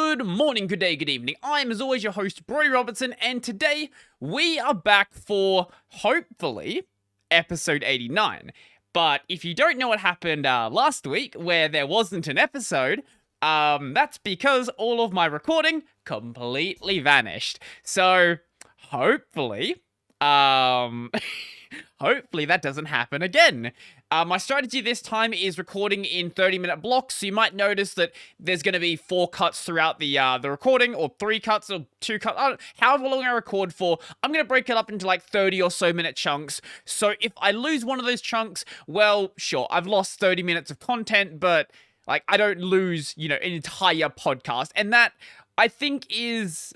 Good morning, good day, good evening. I'm, as always, your host, Brodie Robertson, and today we are back for, hopefully, episode 89. But if you don't know what happened last week, where there wasn't an episode, that's because all of my recording completely vanished. So, hopefully, hopefully that doesn't happen again. My strategy this time is recording in 30-minute blocks, so you might notice that there's going to be 4 cuts throughout the recording, or 3 cuts, or 2 cuts, however long I record for. I'm going to break it up into like 30 or so minute chunks, so if I lose one of those chunks, well, sure, I've lost 30 minutes of content, but like, I don't lose, an entire podcast, and that, I think, is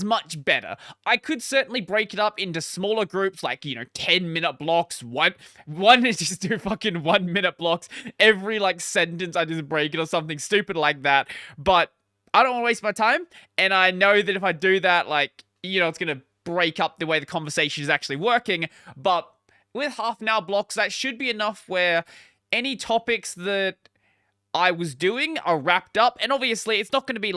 much better. I could certainly break it up into smaller groups, like, 10-minute blocks, one is just do fucking 1-minute blocks, every, sentence I just break it or something stupid like that, but I don't want to waste my time, and I know that if I do that, it's gonna break up the way the conversation is actually working, but with half-an-hour blocks, that should be enough where any topics that I was doing are wrapped up, and obviously, it's not gonna be,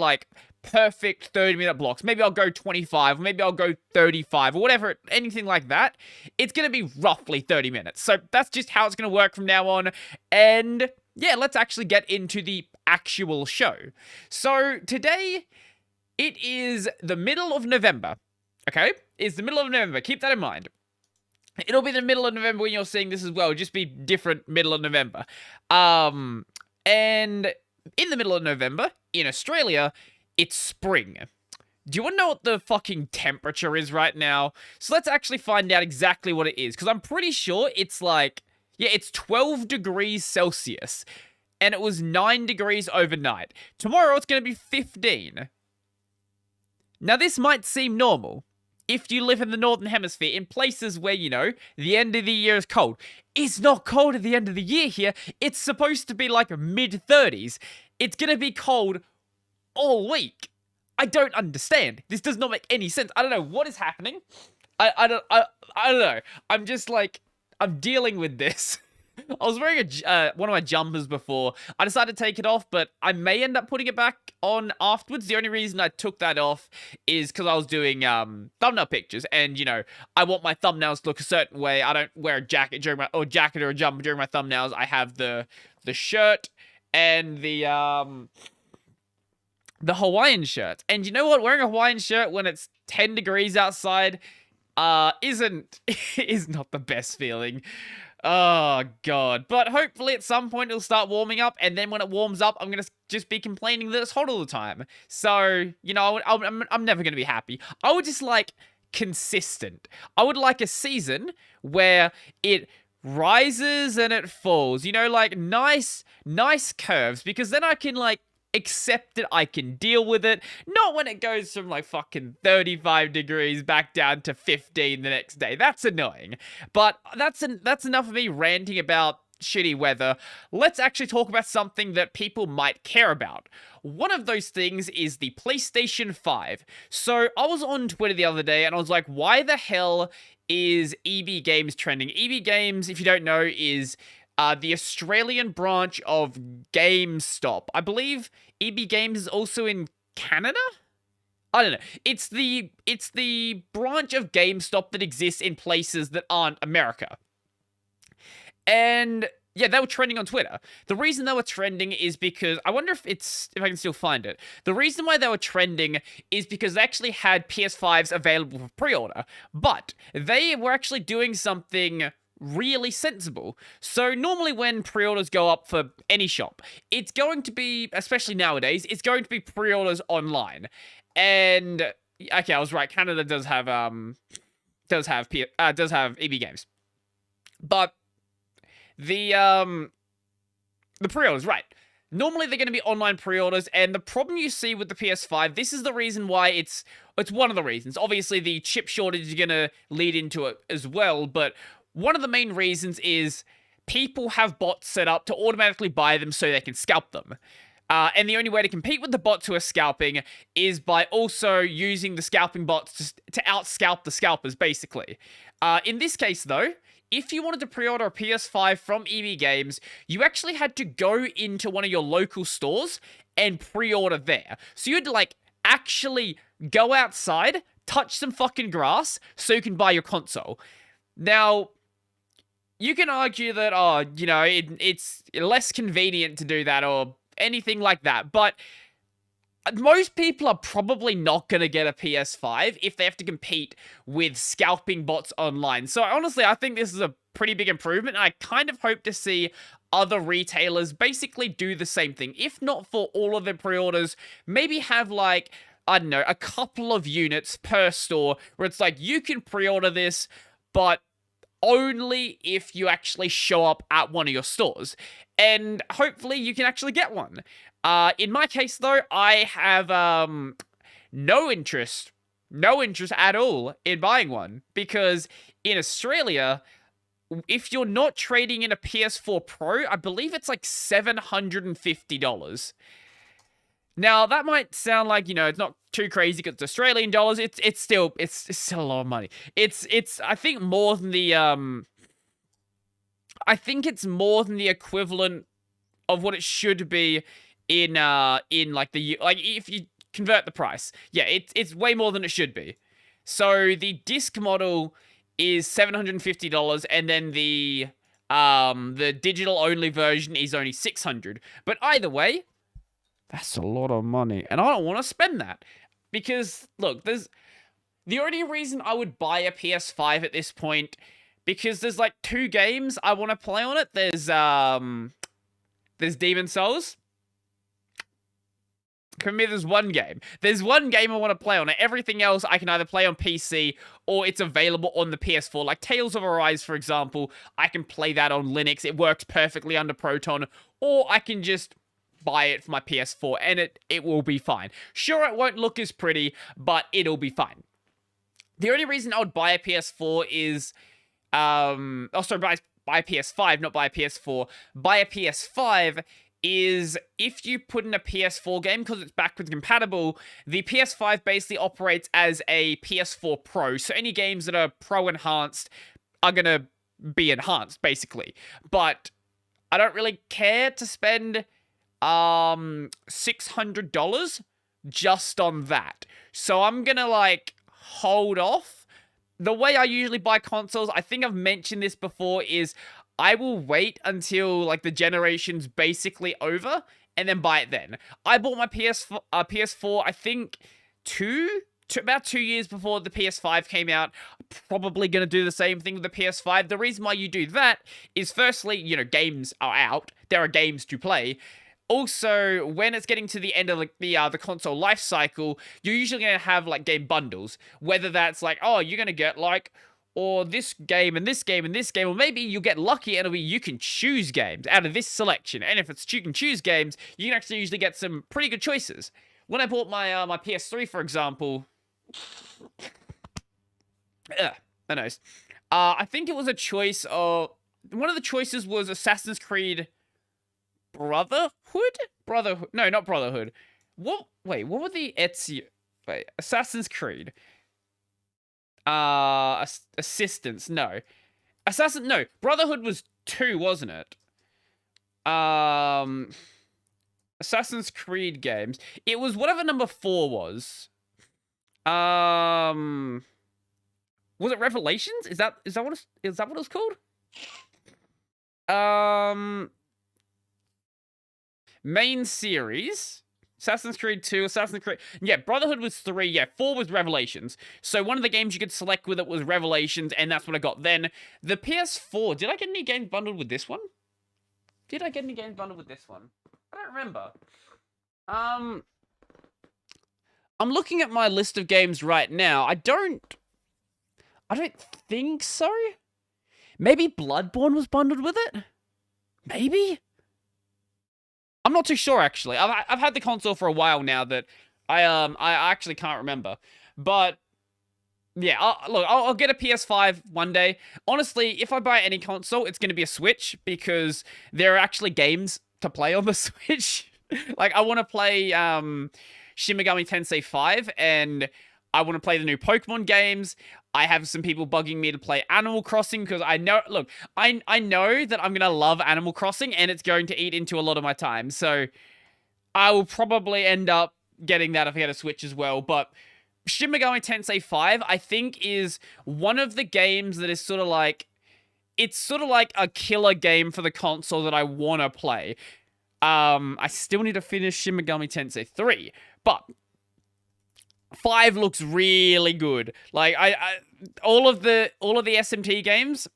perfect 30-minute blocks. Maybe I'll go 25, or maybe I'll go 35, or whatever, anything like that. It's going to be roughly 30 minutes. So that's just how it's going to work from now on. And yeah, let's actually get into the actual show. So today, it is the middle of November. Okay? It's the middle of November. Keep that in mind. It'll be the middle of November when you're seeing this as well. Just be different middle of November. And in the middle of November, in Australia, it's spring. Do you want to know what the fucking temperature is right now? So let's actually find out exactly what it is, because I'm pretty sure it's it's 12 degrees Celsius, and it was 9 degrees overnight. Tomorrow it's going to be 15. Now this might seem normal if you live in the Northern Hemisphere, in places where, the end of the year is cold. It's not cold at the end of the year here. It's supposed to be mid-30s. It's going to be cold all week. I don't understand. This does not make any sense. I don't know what is happening. I don't know. I'm just I'm dealing with this. I was wearing one of my jumpers before. I decided to take it off, but I may end up putting it back on afterwards. The only reason I took that off is because I was doing thumbnail pictures, and I want my thumbnails to look a certain way. I don't wear a jacket or a jumper during my thumbnails. I have the shirt and the Hawaiian shirt. And you know what? Wearing a Hawaiian shirt when it's 10 degrees outside is not the best feeling. Oh, God. But hopefully at some point it'll start warming up, and then when it warms up, I'm going to just be complaining that it's hot all the time. So, I'm never going to be happy. I would just like consistent. I would like a season where it rises and it falls. Nice curves, because then I can accept it, I can deal with it. Not when it goes from fucking 35 degrees back down to 15 the next day. That's annoying. But that's enough of me ranting about shitty weather. Let's actually talk about something that people might care about. One of those things is the PlayStation 5. So I was on Twitter the other day and I was like, why the hell is EB Games trending? EB Games, if you don't know, is the Australian branch of GameStop. I believe EB Games is also in Canada? I don't know. It's the branch of GameStop that exists in places that aren't America. And yeah, they were trending on Twitter. The reason they were trending is because, I wonder if I can still find it. The reason why they were trending is because they actually had PS5s available for pre-order, but they were actually doing something really sensible. So normally when pre-orders go up for any shop, it's going to be, especially nowadays, it's going to be pre-orders online. And okay, I was right. Canada does have EB Games, but the pre-orders, right? Normally they're going to be online pre-orders, and the problem you see with the PS5, this is the reason why it's one of the reasons. Obviously, the chip shortage is going to lead into it as well, but one of the main reasons is people have bots set up to automatically buy them so they can scalp them. And the only way to compete with the bots who are scalping is by also using the scalping bots to out-scalp the scalpers, basically. In this case, though, if you wanted to pre-order a PS5 from EB Games, you actually had to go into one of your local stores and pre-order there. So you'd like actually go outside, touch some fucking grass so you can buy your console. Now, you can argue that, oh, you know, it's less convenient to do that or anything like that, but most people are probably not going to get a PS5 if they have to compete with scalping bots online. So honestly, I think this is a pretty big improvement. I kind of hope to see other retailers basically do the same thing. If not for all of their pre-orders, maybe have like, I don't know, a couple of units per store where it's like, you can pre-order this, but only if you actually show up at one of your stores. And hopefully you can actually get one. In my case, though, I have no interest at all in buying one. Because in Australia, if you're not trading in a PS4 Pro, I believe it's like $750. Now, that might sound like, you know, it's not too crazy because it's Australian dollars. It's still a lot of money. It's I think more than the I think it's more than the equivalent of what it should be in like if you convert the price. Yeah, it's way more than it should be. So the disc model is $750, and then the digital only version is only $600. But either way, that's a lot of money, and I don't want to spend that because look, there's the only reason I would buy a PS5 at this point because there's like 2 games I want to play on it. There's Demon Souls. For me, there's one game. There's one game I want to play on it. Everything else I can either play on PC or it's available on the PS4. Like Tales of Arise, for example, I can play that on Linux. It works perfectly under Proton. Or I can just buy it for my PS4 and it will be fine. Sure, it won't look as pretty, but it'll be fine. The only reason I would buy a PS4 is... buy a PS5, not buy a PS4. Buy a PS5 is if you put in a PS4 game, because it's backwards compatible, the PS5 basically operates as a PS4 Pro. So any games that are Pro enhanced are going to be enhanced, basically. But I don't really care to spend $600 just on that. So I'm going to, like, hold off. The way I usually buy consoles, I think I've mentioned this before, is I will wait until, like, the generation's basically over, and then buy it then. I bought my PS4, I think, about 2 years before the PS5 came out. Probably going to do the same thing with the PS5. The reason why you do that is, firstly, you know, games are out. There are games to play. Also, when it's getting to the end of the console life cycle, you're usually going to have, like, game bundles. Whether that's, like, oh, you're going to get, like, or this game and this game and this game, or maybe you'll get lucky and it'll be you can choose games out of this selection. And if it's you can choose games, you can actually usually get some pretty good choices. When I bought my my PS3, for example, I know. I think it was a choice of... One of the choices was Assassin's Creed Brotherhood? No, not Brotherhood. Wait, what were the Ezio... Wait, Assassin's Creed. Assistance, no. No, Brotherhood was 2, wasn't it? Assassin's Creed games. It was whatever number 4 was. Was it Revelations? Is that what it's called? Main series. Assassin's Creed 2, Assassin's Creed... Yeah, Brotherhood was 3, yeah, 4 was Revelations. So one of the games you could select with it was Revelations, and that's what I got then. The PS4, did I get any games bundled with this one? I don't remember. I'm looking at my list of games right now. I don't think so. Maybe Bloodborne was bundled with it? Maybe? I'm not too sure, actually. I've had the console for a while now that I actually can't remember. But yeah, I'll get a PS5 one day. Honestly, if I buy any console, it's going to be a Switch because there are actually games to play on the Switch. Like, I want to play Shin Megami Tensei 5, and I want to play the new Pokemon games. I have some people bugging me to play Animal Crossing because I know, look, I know that I'm going to love Animal Crossing and it's going to eat into a lot of my time. So I will probably end up getting that if I get a Switch as well. But Shin Megami Tensei 5, I think, is one of the games that is sort of like, it's sort of like a killer game for the console that I want to play. I still need to finish Shin Megami Tensei 3, but 5 looks really good. Like, all of the SMT games,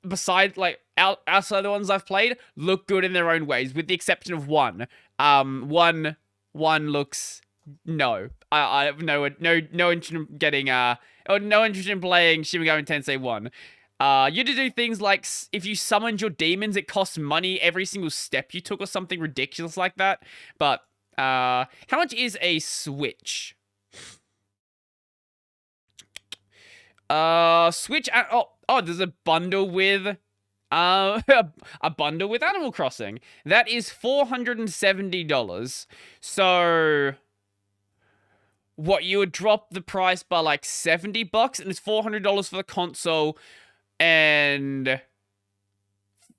besides, like, outside the ones I've played, look good in their own ways, with the exception of one. One looks, no. I have no interest in getting, or no interest in playing Shin Megami Tensei 1. You had to do things like, if you summoned your demons, it costs money every single step you took or something ridiculous like that. But, how much is a Switch? Switch, there's a bundle with, a bundle with Animal Crossing. That is $470. So, what, you would drop the price by like $70, and it's $400 for the console, and,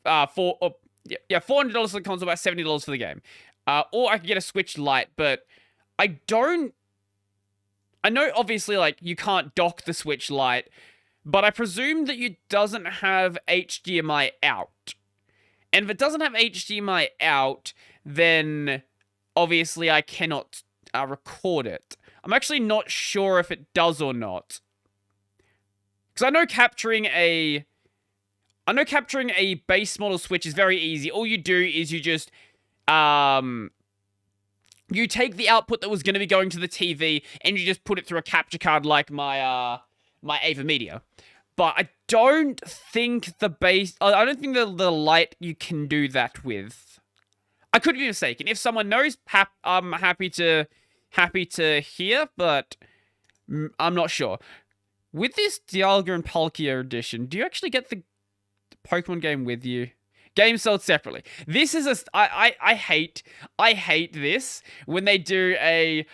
$400 for the console, about $70 for the game. Or I could get a Switch Lite, but I know, obviously, like, you can't dock the Switch Lite, but I presume that it doesn't have HDMI out. And if it doesn't have HDMI out, then obviously I cannot record it. I'm actually not sure if it does or not. Because I know capturing a base model Switch is very easy. All you do is you just, you take the output that was going to be going to the TV and you just put it through a capture card like my Ava Media. But I don't think the Lite you can do that with. I could be mistaken. If someone knows, I'm happy to hear, but I'm not sure. With this Dialga and Palkia edition, do you actually get the Pokemon game with you? Game sold separately. This is I hate this when they do a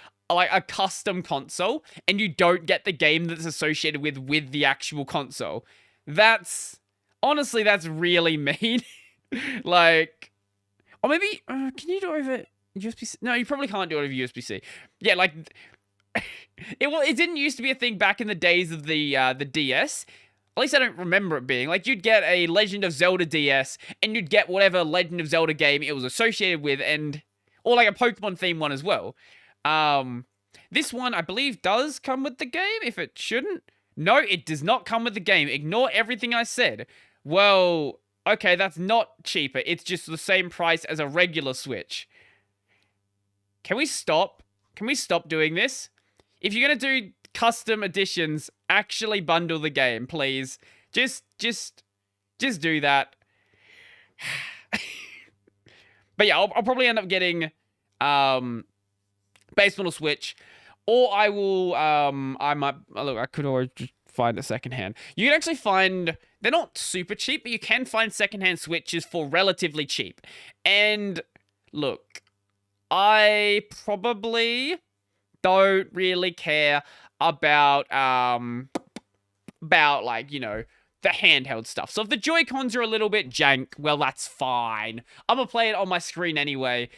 custom console and you don't get the game that's associated with the actual console. Honestly, that's really mean. Like, or maybe, can you do it over USB-C? No, you probably can't do it over USB-C. Yeah, like, it didn't used to be a thing back in the days of the DS. At least I don't remember it being. Like, you'd get a Legend of Zelda DS, and you'd get whatever Legend of Zelda game it was associated with, or like a Pokemon themed one as well. This one, I believe, does come with the game, if it shouldn't. No, it does not come with the game. Ignore everything I said. Well, okay, that's not cheaper. It's just the same price as a regular Switch. Can we stop? Can we stop doing this? If you're gonna do custom editions, actually bundle the game, please. Just do that. But yeah, I'll probably end up getting base model Switch, or I will I could always just find a secondhand. You can actually find, they're not super cheap, but you can find secondhand Switches for relatively cheap. And look, I probably don't really care about like, you know, the handheld stuff. So if the JoyCons are a little bit jank, well, that's fine. I'm gonna play it on my screen anyway.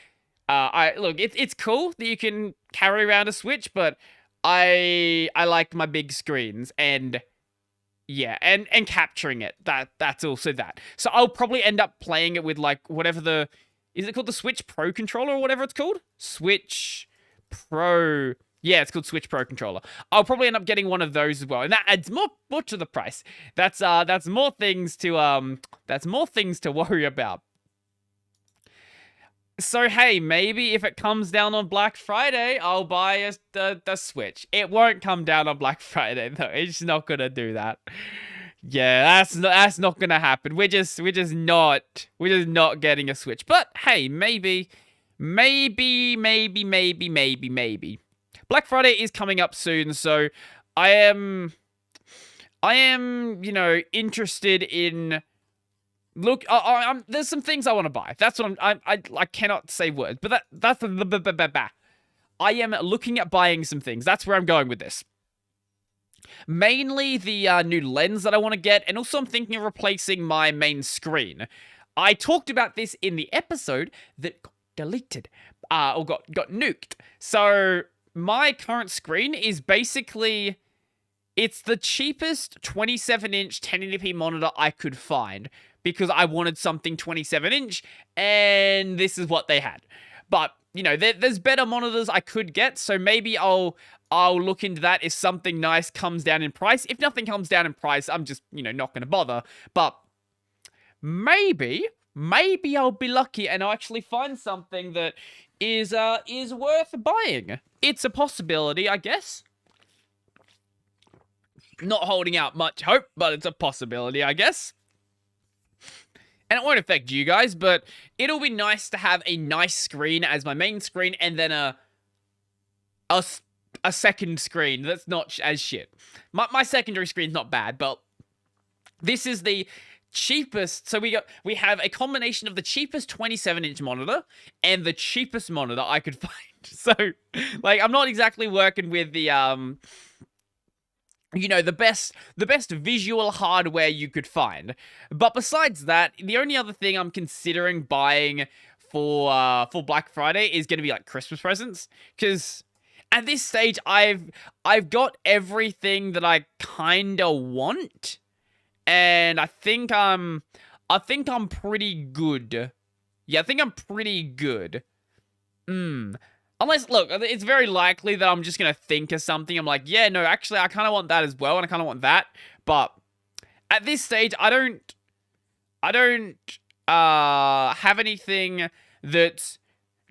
Look, it's cool that you can carry around a Switch, but I like my big screens, and yeah, and capturing it. That's also that. So I'll probably end up playing it with, like, whatever is it called, the Switch Pro controller or whatever it's called? Switch Pro. Yeah, it's called Switch Pro controller. I'll probably end up getting one of those as well, and that adds more to the price. That's more things to worry about. So hey, maybe if it comes down on Black Friday, I'll buy the Switch. It won't come down on Black Friday though. It's not gonna do that. Yeah, that's not gonna happen. We're just not getting a Switch. But hey, maybe. Black Friday is coming up soon, so I am, you know, interested in. Look, there's some things I want to buy. That's what I cannot say words, but that's I am looking at buying some things. That's where I'm going with this. Mainly the new lens that I want to get, and also I'm thinking of replacing my main screen. I talked about this in the episode that got deleted, or got nuked. So my current screen is basically, it's the cheapest 27-inch 1080p monitor I could find because I wanted something 27-inch, and this is what they had. But, you know, there's better monitors I could get, so maybe I'll look into that if something nice comes down in price. If nothing comes down in price, I'm just, you know, not going to bother. But maybe I'll be lucky and I'll actually find something that is worth buying. It's a possibility, I guess. Not holding out much hope, but it's a possibility, I guess. And it won't affect you guys, but it'll be nice to have a nice screen as my main screen, and then a second screen that's not as shit. My secondary screen's not bad, but this is the cheapest. So we have a combination of the cheapest 27-inch monitor and the cheapest monitor I could find. So, like, I'm not exactly working with the you know, the best visual hardware you could find. But besides that, the only other thing I'm considering buying for Black Friday is going to be like Christmas presents, because at this stage I've got everything that I kind of want, and I think I'm pretty good. Yeah, I think I'm pretty good. Unless, look, it's very likely that I'm just going to think of something. I'm like, yeah, no, actually, I kind of want that as well, and I kind of want that. But at this stage, I don't have anything that's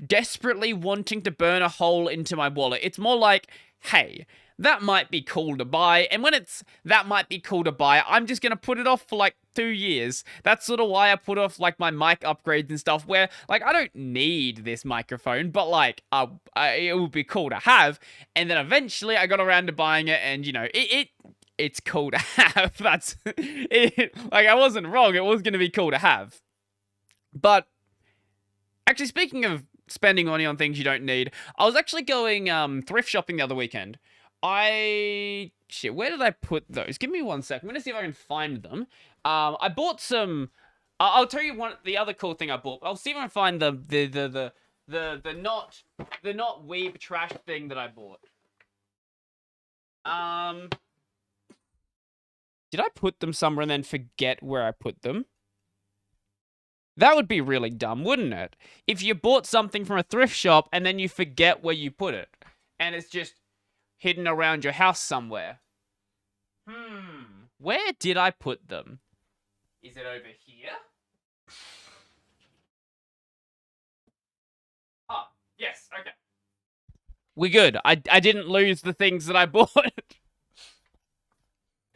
desperately wanting to burn a hole into my wallet. It's more like, hey, that might be cool to buy. And when it's that might be cool to buy, I'm just going to put it off for like 2 years. That's sort of why I put off like my mic upgrades and stuff, where like I don't need this microphone, but like it would be cool to have. And then eventually I got around to buying it, and you know, it's cool to have. That's it. Like, I wasn't wrong. It was going to be cool to have. But actually, speaking of spending money on things you don't need, I was actually going thrift shopping the other weekend. Shit, where did I put those? Give me 1 sec. I'm gonna see if I can find them. I bought some. I'll tell you the other cool thing I bought. I'll see if I can find the not weeb trash thing that I bought. Did I put them somewhere and then forget where I put them? That would be really dumb, wouldn't it? If you bought something from a thrift shop and then you forget where you put it, and it's just hidden around your house somewhere. Where did I put them? Is it over here? Oh, yes, okay. We're good. I didn't lose the things that I bought.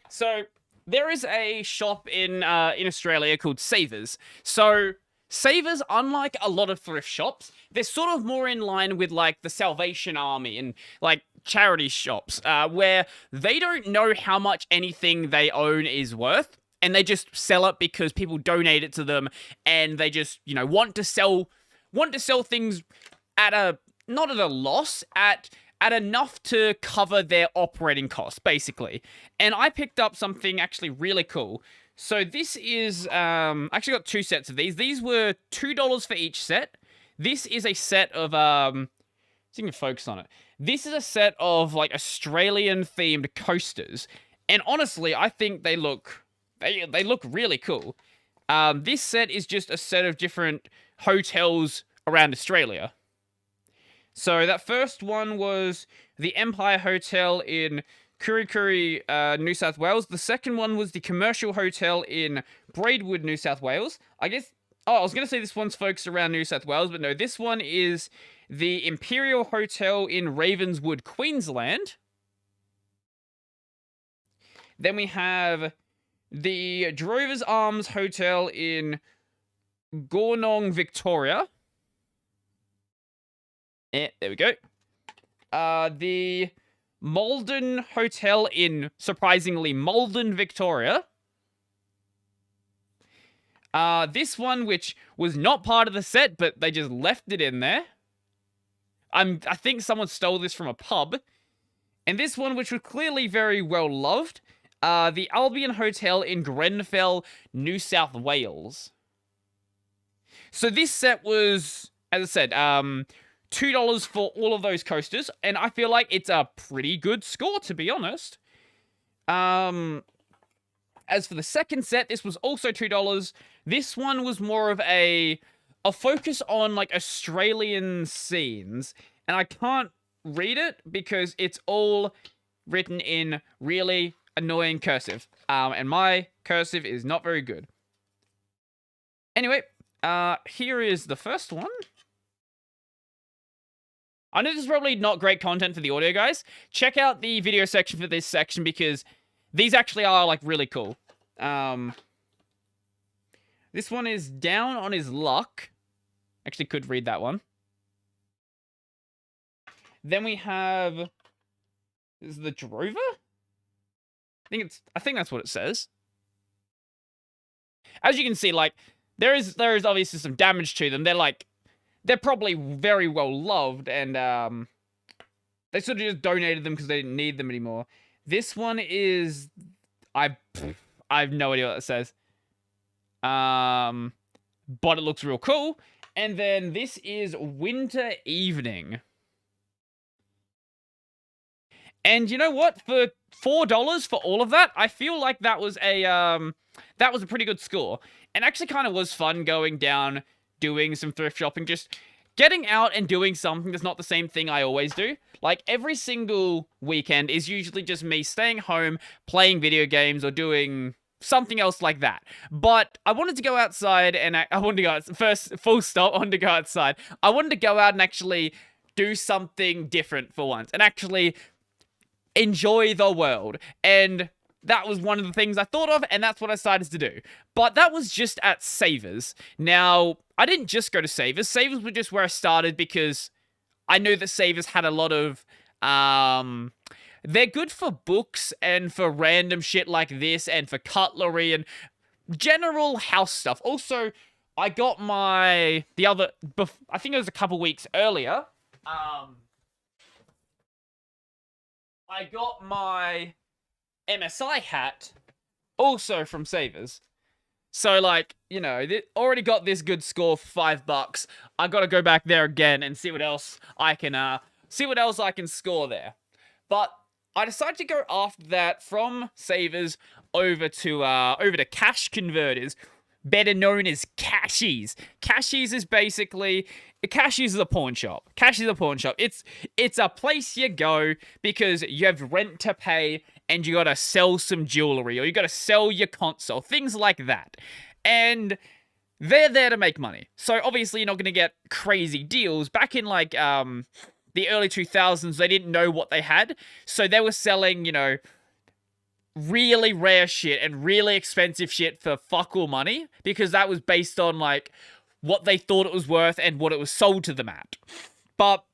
So, there is a shop in Australia called Savers. So, Savers, unlike a lot of thrift shops, they're sort of more in line with like the Salvation Army and like charity shops, where they don't know how much anything they own is worth, and they just sell it because people donate it to them, and they just, you know, want to sell things at not at a loss, at enough to cover their operating costs, basically. And I picked up something actually really cool. So this is, I actually got 2 sets of these. These were $2 for each set. This is a set of, see if I can focus on it. This is a set of, like, Australian-themed coasters. And honestly, I think they look really cool. This set is just a set of different hotels around Australia. So that first one was the Empire Hotel in Kurri, New South Wales. The second one was the Commercial Hotel in Braidwood, New South Wales. I guess, I was going to say this one's focused around New South Wales, but no, this one is the Imperial Hotel in Ravenswood, Queensland. Then we have the Drover's Arms Hotel in Gornong, Victoria. There we go. The Malden Hotel in, surprisingly, Malden, Victoria. This one, which was not part of the set, but they just left it in there. I think someone stole this from a pub. And this one, which was clearly very well loved, the Albion Hotel in Grenfell, New South Wales. So this set was, as I said, $2 for all of those coasters, and I feel like it's a pretty good score, to be honest. As for the second set, this was also $2. This one was more of a focus on, like, Australian scenes, and I can't read it because it's all written in really annoying cursive, and my cursive is not very good. Anyway, here is the first one. I know this is probably not great content for the audio guys. Check out the video section for this section because these actually are, like, really cool. This one is Down on His Luck. Actually could read that one. Then we have, this is the Drover? I think that's what it says. As you can see, like, there is obviously some damage to them. They're probably very well loved, and they sort of just donated them because they didn't need them anymore. This one is, I have no idea what it says. But it looks real cool. And then this is Winter Evening. And you know what? For $4 for all of that, I feel like that was a pretty good score. And actually kind of was fun going down, doing some thrift shopping, just getting out and doing something that's not the same thing I always do. Like, every single weekend is usually just me staying home, playing video games, or doing something else like that. But I wanted to go outside, and I wanted to go out, first, full stop, I wanted to go outside. I wanted to go out and actually do something different for once, and actually enjoy the world. And that was one of the things I thought of, and that's what I decided to do. But that was just at Savers. Now, I didn't just go to Savers. Savers were just where I started because I knew that Savers had a lot of, they're good for books and for random shit like this and for cutlery and general house stuff. Also, I got I think it was a couple weeks earlier, I got my MSI hat also from Savers. So, like, you know, they already got this good score for $5. I gotta go back there again and see what else I can score there. But I decided to go after that from Savers over to Cash Converters, better known as Cashies. Cashies is basically, Cashies is a pawn shop. Cashies is a pawn shop. It's a place you go because you have rent to pay and you gotta sell some jewelry, or you gotta sell your console, things like that. And they're there to make money. So obviously you're not gonna get crazy deals. Back in, like, the early 2000s, they didn't know what they had. So they were selling, you know, really rare shit and really expensive shit for fuck all money, because that was based on, like, what they thought it was worth and what it was sold to them at. But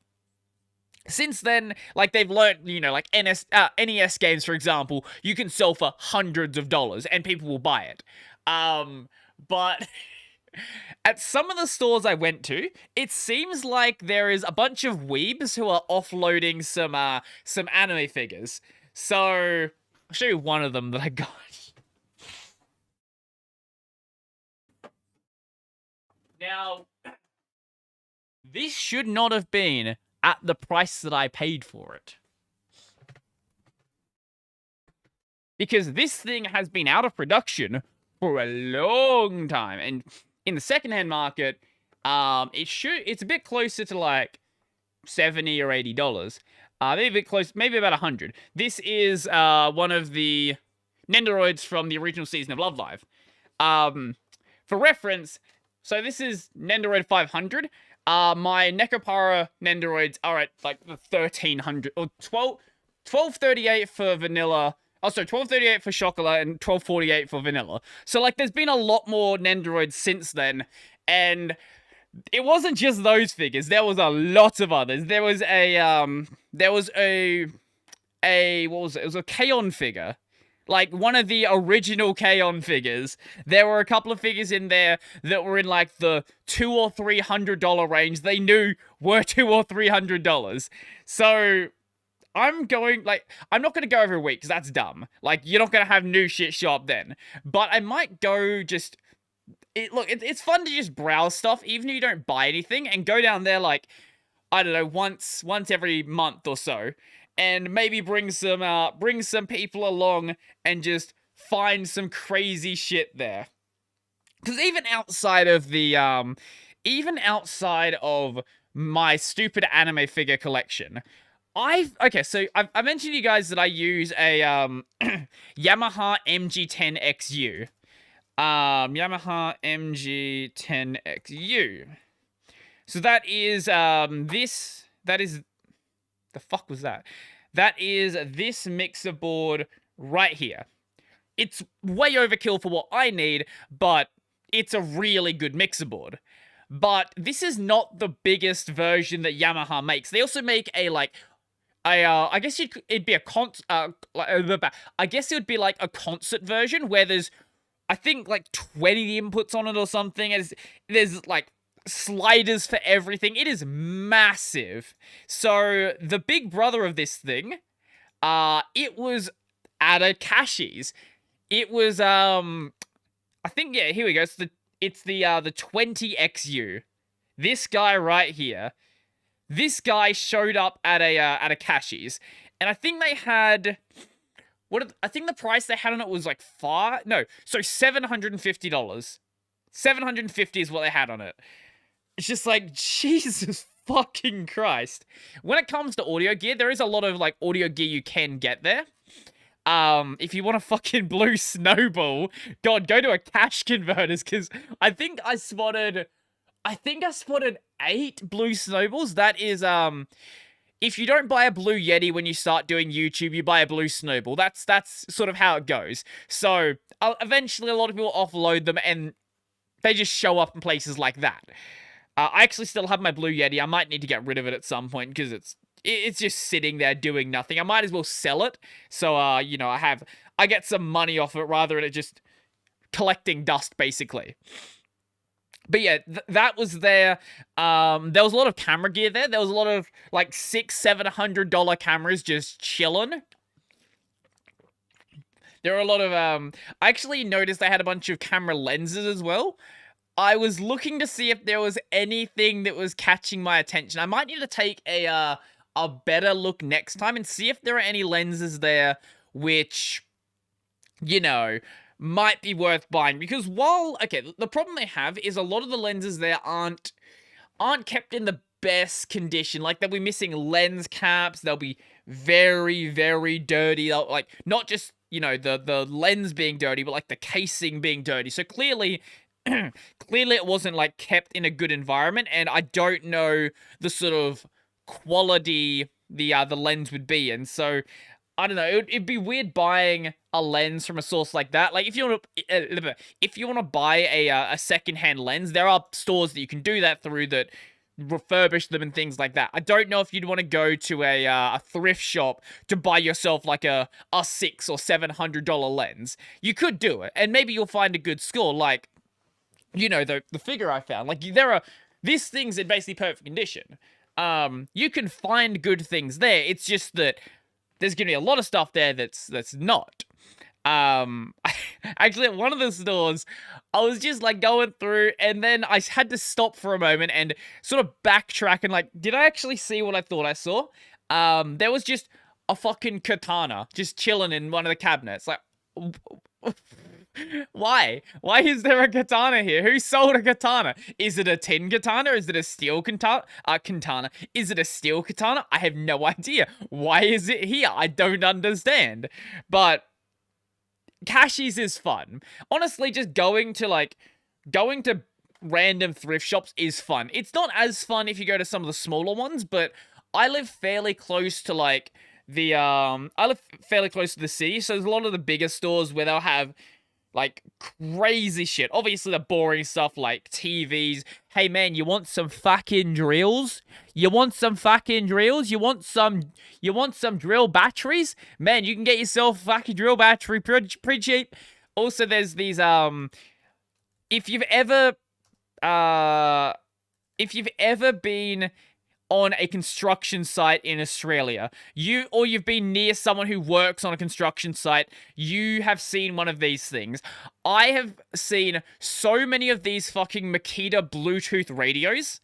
since then, like, they've learned, you know, like NES games, for example, you can sell for hundreds of dollars and people will buy it. But at some of the stores I went to, it seems like there is a bunch of weebs who are offloading some anime figures. So I'll show you one of them that I got. Now, this should not have been at the price that I paid for it. Because this thing has been out of production for a long time. And in the secondhand market, it's a bit closer to, like, $70 or $80. Maybe a bit close, maybe about 100. This is one of the Nendoroids from the original season of Love Live. For reference, so this is Nendoroid 500. My Necropara Nendoroids are at, like, the 1300 or 1238 for vanilla. Also, 1238 for chocolate and 1248 for vanilla. So, like, there's been a lot more Nendoroids since then, and it wasn't just those figures. There was a lot of others. There was a what was it? It was a K-On figure. Like, one of the original K-On figures. There were a couple of figures in there that were in, like, the $200 or $300 range. They knew were $200 or $300. So I'm going, like, I'm not going to go every week because that's dumb. Like, you're not going to have new shit show up then. But I might go just, it's fun to just browse stuff, even if you don't buy anything, and go down there, like, I don't know, once every month or so, and maybe bring some people along and just find some crazy shit there. Because even outside of my stupid anime figure collection, I mentioned to you guys that I use a Yamaha MG10XU. Yamaha MG10XU. So that is the fuck was that? That is this mixer board right here. It's way overkill for what I need, but it's a really good mixer board. But this is not the biggest version that Yamaha makes. They also make I guess it'd be a I guess it would be like a concert version where there's, I think, like 20 inputs on it or something. There's like sliders for everything. It is massive. So the big brother of this thing, it was at a Cashies. It was I think, yeah, here we go. It's the 20XU. This guy right here. This guy showed up at a Cashies, and I think they had I think the price they had on it was like $750. $750 is what they had on it. It's just like, Jesus fucking Christ. When it comes to audio gear, there is a lot of like audio gear you can get there. If you want a fucking blue snowball, God, go to a cash converters, because I think I spotted 8 blue snowballs. That is, if you don't buy a blue Yeti when you start doing YouTube, you buy a blue snowball. That's sort of how it goes. So, eventually a lot of people offload them, and they just show up in places like that. I actually still have my blue Yeti. I might need to get rid of it at some point, because it's just sitting there doing nothing. I might as well sell it. So, you know, I get some money off it rather than it just collecting dust, basically. But yeah, that was there. There was a lot of camera gear there. There was a lot of like $600-700 cameras just chilling. There were a lot of I actually noticed they had a bunch of camera lenses as well. I was looking to see if there was anything that was catching my attention. I might need to take a better look next time and see if there are any lenses there which, you know, might be worth buying. Because the problem they have is a lot of the lenses there aren't kept in the best condition. Like, they'll be missing lens caps. They'll be very, very dirty. They'll, like, not just, you know, the lens being dirty, but like the casing being dirty. So clearly it wasn't like kept in a good environment, and I don't know the sort of quality the lens would be. And so I don't know, it'd be weird buying a lens from a source like that. Like, if you want to buy a secondhand lens, there are stores that you can do that through that refurbish them and things like that. I don't know if you'd want to go to a thrift shop to buy yourself like a $600 or $700 lens. You could do it, and maybe you'll find a good score. Like, you know, the figure I found. Like, this thing's in basically perfect condition. You can find good things there. It's just that there's gonna be a lot of stuff there that's not. Actually, at one of the stores, I was just like going through, and then I had to stop for a moment and sort of backtrack and like, did I actually see what I thought I saw? There was just a fucking katana just chilling in one of the cabinets. Like, why? Why is there a katana here? Who sold a katana? Is it a tin katana? Is it a steel katana? Is it a steel katana? I have no idea. Why is it here? I don't understand. But Cashies is fun. Honestly, just going to random thrift shops is fun. It's not as fun if you go to some of the smaller ones, but I live fairly close to like I live fairly close to the city, so there's a lot of the bigger stores where they'll have like crazy shit. Obviously the boring stuff like TVs. Hey man, you want some fucking drills? You want some fucking drills? You want some drill batteries? Man, you can get yourself a fucking drill battery pretty cheap. Also, there's these if you've ever been on a construction site in Australia, you've been near someone who works on a construction site, you have seen one of these things. I have seen so many of these fucking Makita Bluetooth radios.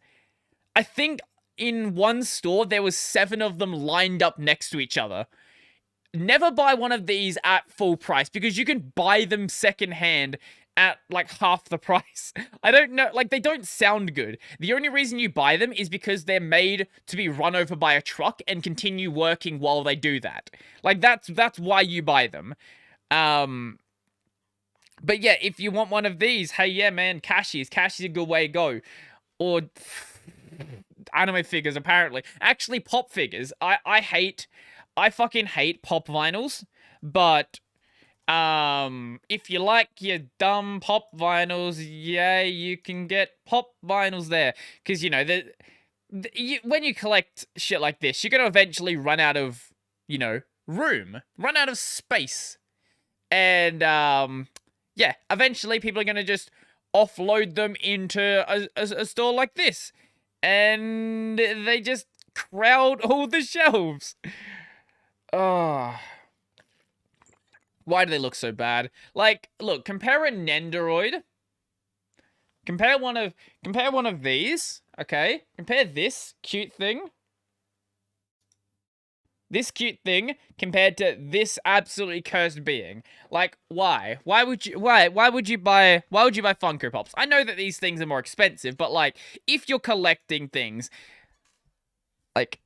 I think in one store there was 7 of them lined up next to each other. Never buy one of these at full price, because you can buy them secondhand at like half the price. I don't know, like, they don't sound good. The only reason you buy them is because they're made to be run over by a truck and continue working while they do that. Like, that's why you buy them. But yeah, if you want one of these, hey, yeah, man, Cashies is a good way to go. Or anime figures, apparently. Actually, pop figures. I fucking hate pop vinyls, but if you like your dumb pop vinyls, yeah, you can get pop vinyls there. Because, you know, when you collect shit like this, you're going to eventually run out of, you know, room. Run out of space. And, yeah, eventually people are going to just offload them into a store like this. And they just crowd all the shelves. Oh... Why do they look so bad? Like, look, compare a Nendoroid. Compare one of these, okay? Compare this cute thing. This cute thing compared to this absolutely cursed being. Like, why? Why would you buy Funko Pops? I know that these things are more expensive, but like, if you're collecting things, like,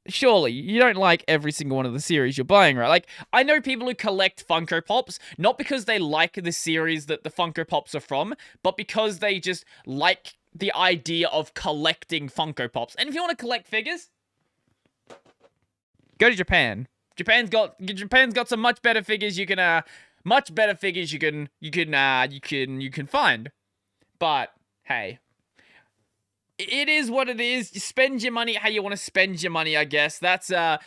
surely you don't like every single one of the series you're buying, right? Like, I know people who collect Funko Pops, not because they like the series that the Funko Pops are from, but because they just like the idea of collecting Funko Pops. And if you want to collect figures, go to Japan. Japan's got some much better figures you can find. But hey, it is what it is. You spend your money how you want to spend your money, I guess. That's, I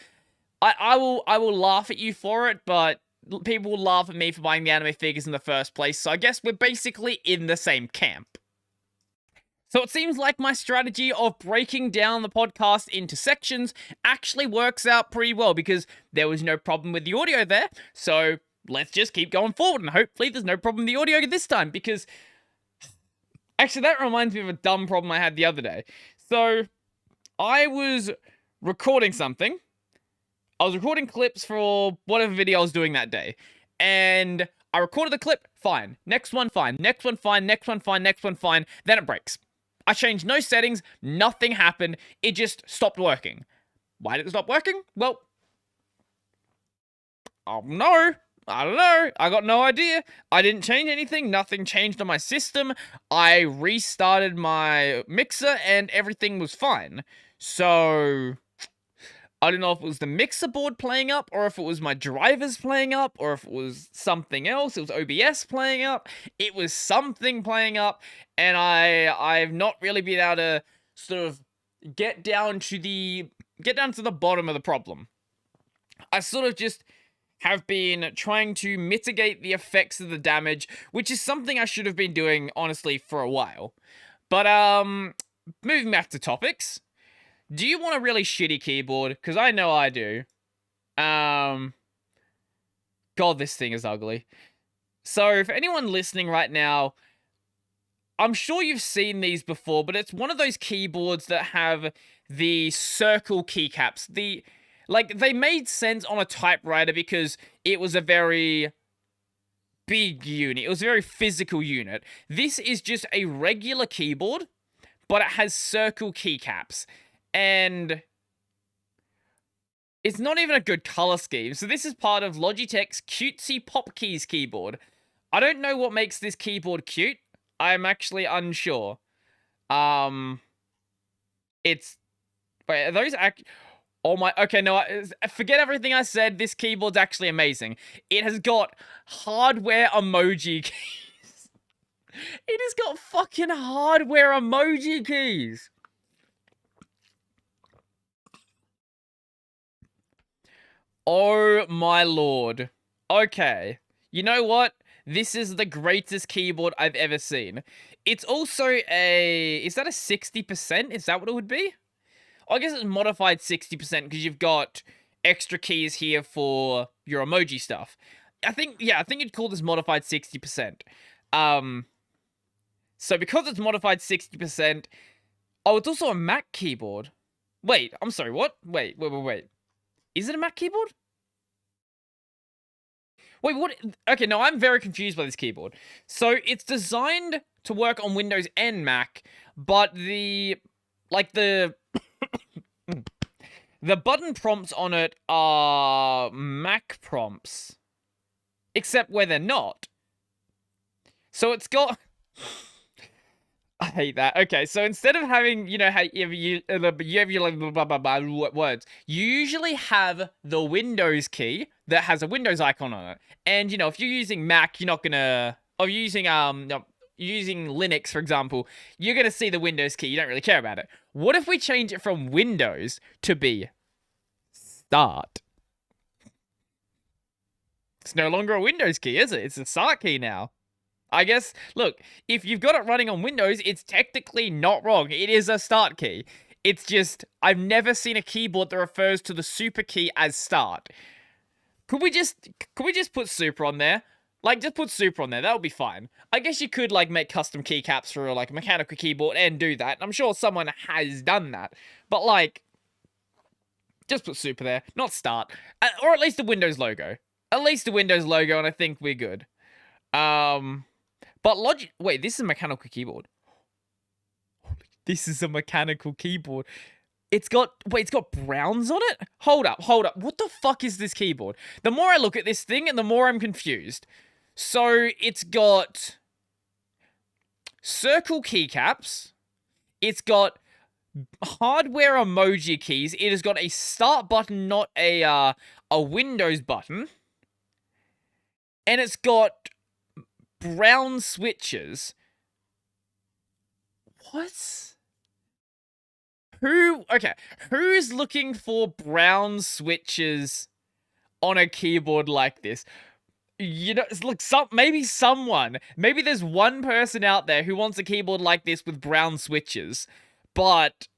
will laugh at you for it, but people will laugh at me for buying the anime figures in the first place, so I guess we're basically in the same camp. So it seems like my strategy of breaking down the podcast into sections actually works out pretty well, because there was no problem with the audio there, so let's just keep going forward, and hopefully there's no problem with the audio this time, because... Actually, that reminds me of a dumb problem I had the other day. So, I was recording something. I was recording clips for whatever video I was doing that day. And I recorded the clip, fine. Next one, fine. Next one, fine. Next one, fine. Next one, fine. Then it breaks. I changed no settings. Nothing happened. It just stopped working. Why did it stop working? Well, no. I don't know. I got no idea. I didn't change anything. Nothing changed on my system. I restarted my mixer and everything was fine. So, I don't know if it was the mixer board playing up, or if it was my drivers playing up, or if it was something else. It was OBS playing up. It was something playing up, and I've not really been able to sort of get down to the bottom of the problem. I sort of just have been trying to mitigate the effects of the damage, which is something I should have been doing, honestly, for a while. But, moving back to topics. Do you want a really shitty keyboard? Because I know I do. God, this thing is ugly. So, for anyone listening right now, I'm sure you've seen these before, but it's one of those keyboards that have the circle keycaps. Like, they made sense on a typewriter because it was a very big unit. It was a very physical unit. This is just a regular keyboard, but it has circle keycaps. And it's not even a good color scheme. So this is part of Logitech's cutesy pop keys keyboard. I don't know what makes this keyboard cute. I'm actually unsure. Wait, are those oh my, okay, no, forget everything I said. This keyboard's actually amazing. It has got hardware emoji keys. It has got fucking hardware emoji keys. Oh my lord. Okay. You know what? This is the greatest keyboard I've ever seen. It's also is that a 60%? Is that what it would be? I guess it's modified 60% because you've got extra keys here for your emoji stuff. I think you'd call this modified 60%. So because it's modified 60%, oh, it's also a Mac keyboard. Wait, I'm sorry, what? Wait. Is it a Mac keyboard? Wait, what? Okay, no, I'm very confused by this keyboard. So it's designed to work on Windows and Mac, but the button prompts on it are Mac prompts. Except where they're not. So it's got... I hate that. Okay, so instead of having, you know, how you have your like blah, blah, blah, words, you usually have the Windows key that has a Windows icon on it. And, you know, if you're using Mac, you're not gonna... Or you're using Linux, for example, you're gonna see the Windows key. You don't really care about it. What if we change it from Windows to be Start? It's no longer a Windows key, is it? It's a Start key now. I guess, look, if you've got it running on Windows, it's technically not wrong. It is a Start key. It's just, I've never seen a keyboard that refers to the super key as Start. Could we just put super on there? Like, just put super on there. That would be fine. I guess you could, like, make custom keycaps for, like, a mechanical keyboard and do that. I'm sure someone has done that. But, like, just put super there. Not Start. Or at least the Windows logo. At least the Windows logo, and I think we're good. But wait, this is a mechanical keyboard. This is a mechanical keyboard. It's got browns on it? Hold up. What the fuck is this keyboard? The more I look at this thing, and the more I'm confused. So, it's got circle keycaps. It's got hardware emoji keys. It has got a start button, not a Windows button. And it's got brown switches. What? Who's looking for brown switches on a keyboard like this? You know, look, maybe there's one person out there who wants a keyboard like this with brown switches. But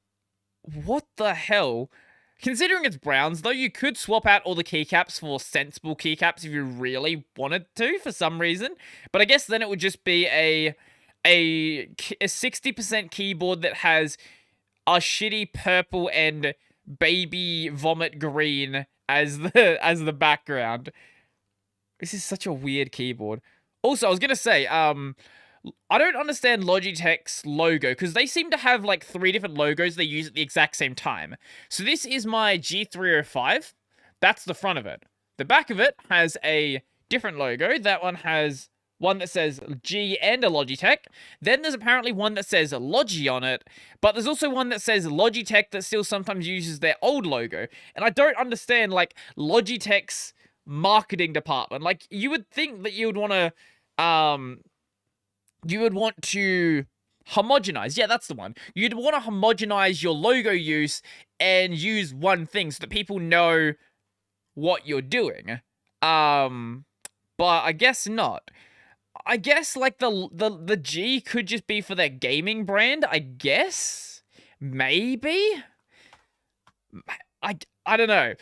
what the hell? Considering it's browns, though, you could swap out all the keycaps for sensible keycaps if you really wanted to, for some reason. But I guess then it would just be a 60% keyboard that has a shitty purple and baby vomit green as the background. This is such a weird keyboard. Also, I was gonna say, I don't understand Logitech's logo, because they seem to have, like, 3 different logos they use at the exact same time. So this is my G305. That's the front of it. The back of it has a different logo. That one has one that says G and a Logitech. Then there's apparently one that says Logi on it, but there's also one that says Logitech that still sometimes uses their old logo. And I don't understand, like, Logitech's marketing department. Like, you would think that you would want to, homogenize. Yeah, that's the one. You'd want to homogenize your logo use and use one thing so that people know what you're doing. But I guess not. I guess, like, the G could just be for their gaming brand, I guess? Maybe? I don't know.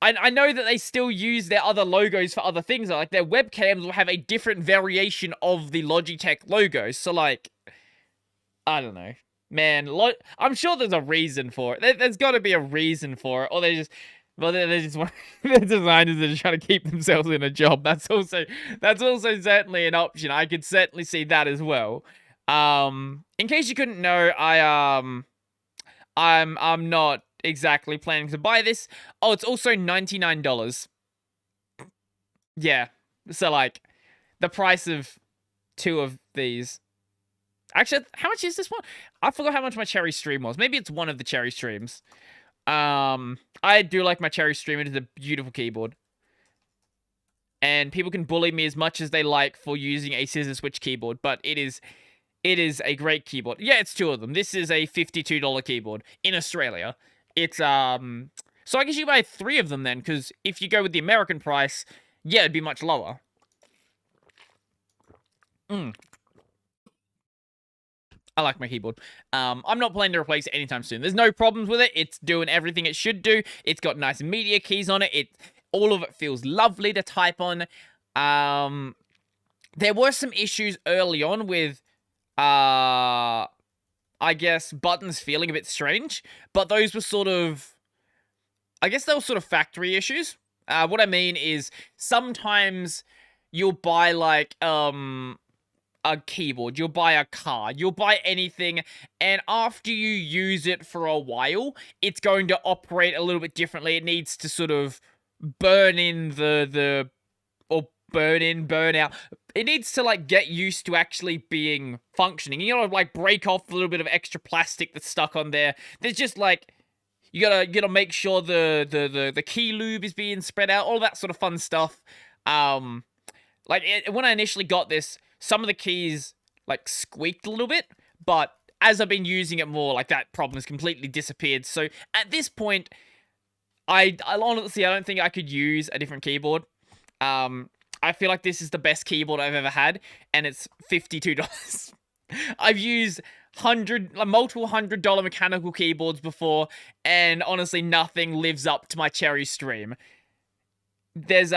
I know that they still use their other logos for other things. Like, their webcams will have a different variation of the Logitech logo. So, like, I don't know. Man, I'm sure there's a reason for it. There's got to be a reason for it. Or they just... Well, they're just they're designers that are trying to keep themselves in a job. That's also certainly an option. I could certainly see that as well. In case you couldn't know, I'm not exactly planning to buy this. Oh, it's also $99. Yeah. So, like, the price of 2 of these. Actually, how much is this one? I forgot how much my Cherry Stream was. Maybe it's one of the Cherry Streams. I do like my Cherry Stream. It is a beautiful keyboard. And people can bully me as much as they like for using a scissor switch keyboard, but it is a great keyboard. Yeah, it's 2 of them. This is a $52 keyboard in Australia. It's, so I guess you buy 3 of them then, because if you go with the American price, yeah, it'd be much lower. I like my keyboard. I'm not planning to replace it anytime soon. There's no problems with it. It's doing everything it should do. It's got nice media keys on it. All of it feels lovely to type on. There were some issues early on with, I guess, buttons feeling a bit strange, but those were sort of, I guess they were sort of factory issues. What I mean is sometimes you'll buy like, a keyboard, you'll buy a card, you'll buy anything, and after you use it for a while, it's going to operate a little bit differently. It needs to sort of burn in or burn out. It needs to, like, get used to actually being functioning. You gotta, like, break off a little bit of extra plastic that's stuck on there. There's just, like, you gotta make sure the key lube is being spread out, all that sort of fun stuff. When I initially got this, some of the keys, like, squeaked a little bit, but as I've been using it more, like, that problem has completely disappeared. So, at this point, I honestly, I don't think I could use a different keyboard. I feel like this is the best keyboard I've ever had, and it's $52. I've used multiple $100 mechanical keyboards before, and honestly, nothing lives up to my cherry stream. There's,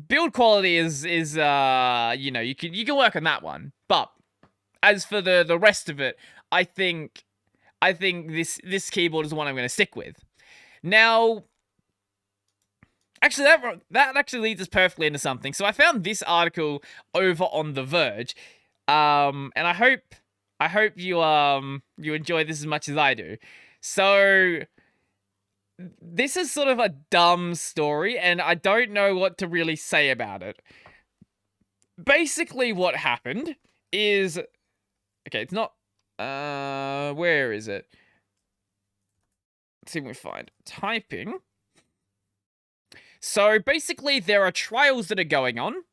build quality is you know, you can work on that one. But as for the rest of it, I think this keyboard is the one I'm going to stick with. Now, actually, that actually leads us perfectly into something. So I found this article over on The Verge, and I hope you enjoy this as much as I do. So this is sort of a dumb story, and I don't know what to really say about it. Basically, what happened is... Okay, it's not... where is it? Let's see if we find... Typing. So, basically, there are trials that are going on.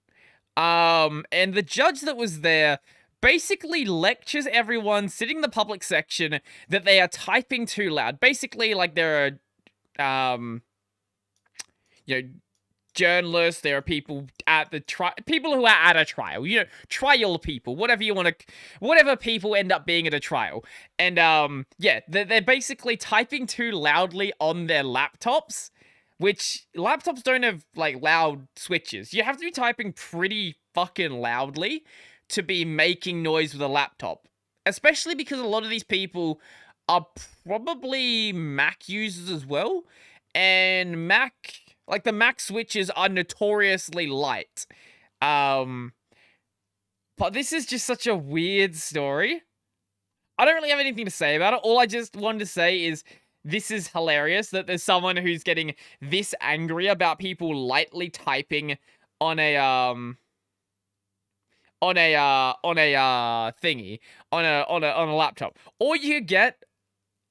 And the judge that was there basically lectures everyone sitting in the public section that they are typing too loud. Basically, like, there are... you know, journalists, there are people at the people who are at a trial, you know, trial people, whatever people end up being at a trial. And, yeah, they're basically typing too loudly on their laptops, which laptops don't have, like, loud switches. You have to be typing pretty fucking loudly to be making noise with a laptop, especially because a lot of these people are probably Mac users as well, and the Mac switches are notoriously light. But this is just such a weird story. I don't really have anything to say about it. All I just wanted to say is this is hilarious that there's someone who's getting this angry about people lightly typing on a laptop. Or you get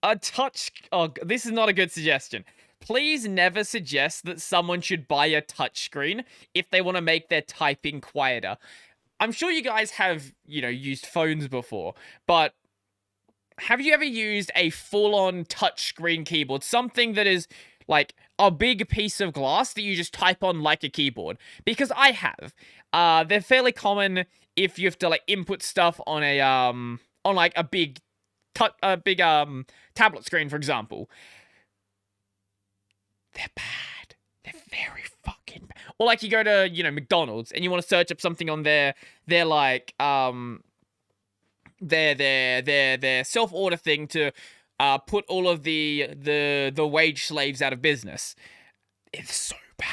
a touch... Oh, this is not a good suggestion. Please never suggest that someone should buy a touchscreen if they want to make their typing quieter. I'm sure you guys have, you know, used phones before, but have you ever used a full-on touchscreen keyboard? Something that is, like, a big piece of glass that you just type on like a keyboard? Because I have. They're fairly common if you have to, like, input stuff on a big tablet screen, for example. They're bad. They're very fucking bad. Or, like, you go to, you know, McDonald's and you want to search up something on their self-order thing to put all of the wage slaves out of business. It's so bad.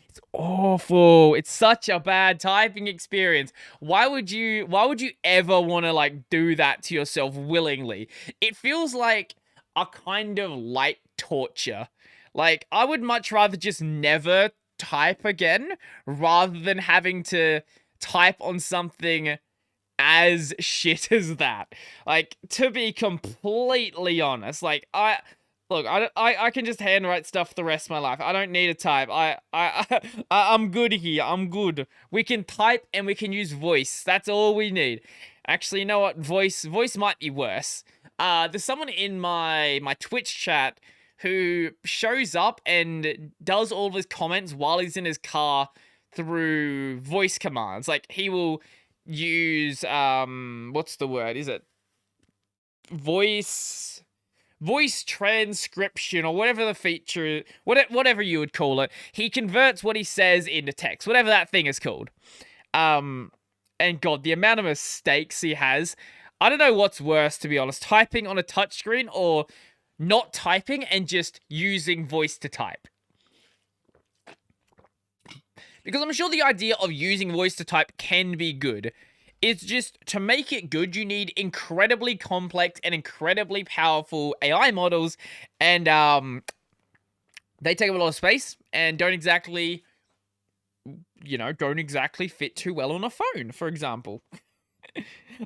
It's awful. It's such a bad typing experience. Why would you ever want to, like, do that to yourself willingly? It feels like a kind of light torture. Like, I would much rather just never type again rather than having to type on something as shit as that. Like, to be completely honest, like, I can just handwrite stuff the rest of my life. I don't need to type. I'm good here. I'm good. We can type and we can use voice. That's all we need. Actually, you know what? Voice might be worse. There's someone in my Twitch chat who shows up and does all of his comments while he's in his car through voice commands. Like, he will use what's the word? Is it voice transcription or whatever the feature, whatever you would call it. He converts what he says into text, whatever that thing is called. And God, the amount of mistakes he has. I don't know what's worse, to be honest, typing on a touchscreen or not typing and just using voice to type. Because I'm sure the idea of using voice to type can be good. It's just, to make it good, you need incredibly complex and incredibly powerful AI models, and they take up a lot of space and don't exactly fit too well on a phone, for example.